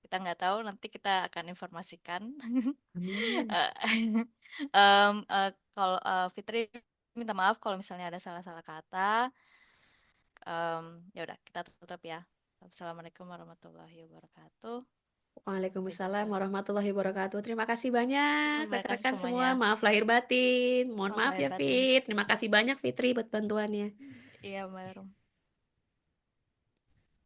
Kita nggak tahu, nanti kita akan informasikan. amin. Eh, kalau Fitri minta maaf kalau misalnya ada salah-salah kata. Ya udah, kita tutup ya. Assalamualaikum warahmatullahi wabarakatuh. Waalaikumsalam Begitu. warahmatullahi wabarakatuh. Terima kasih banyak Terima kasih rekan-rekan semua. semuanya. Maaf lahir batin. Mohon Maaf maaf lahir ya batin. Fit. Terima kasih banyak Fitri buat bantuannya. Iya, Mbak Rum.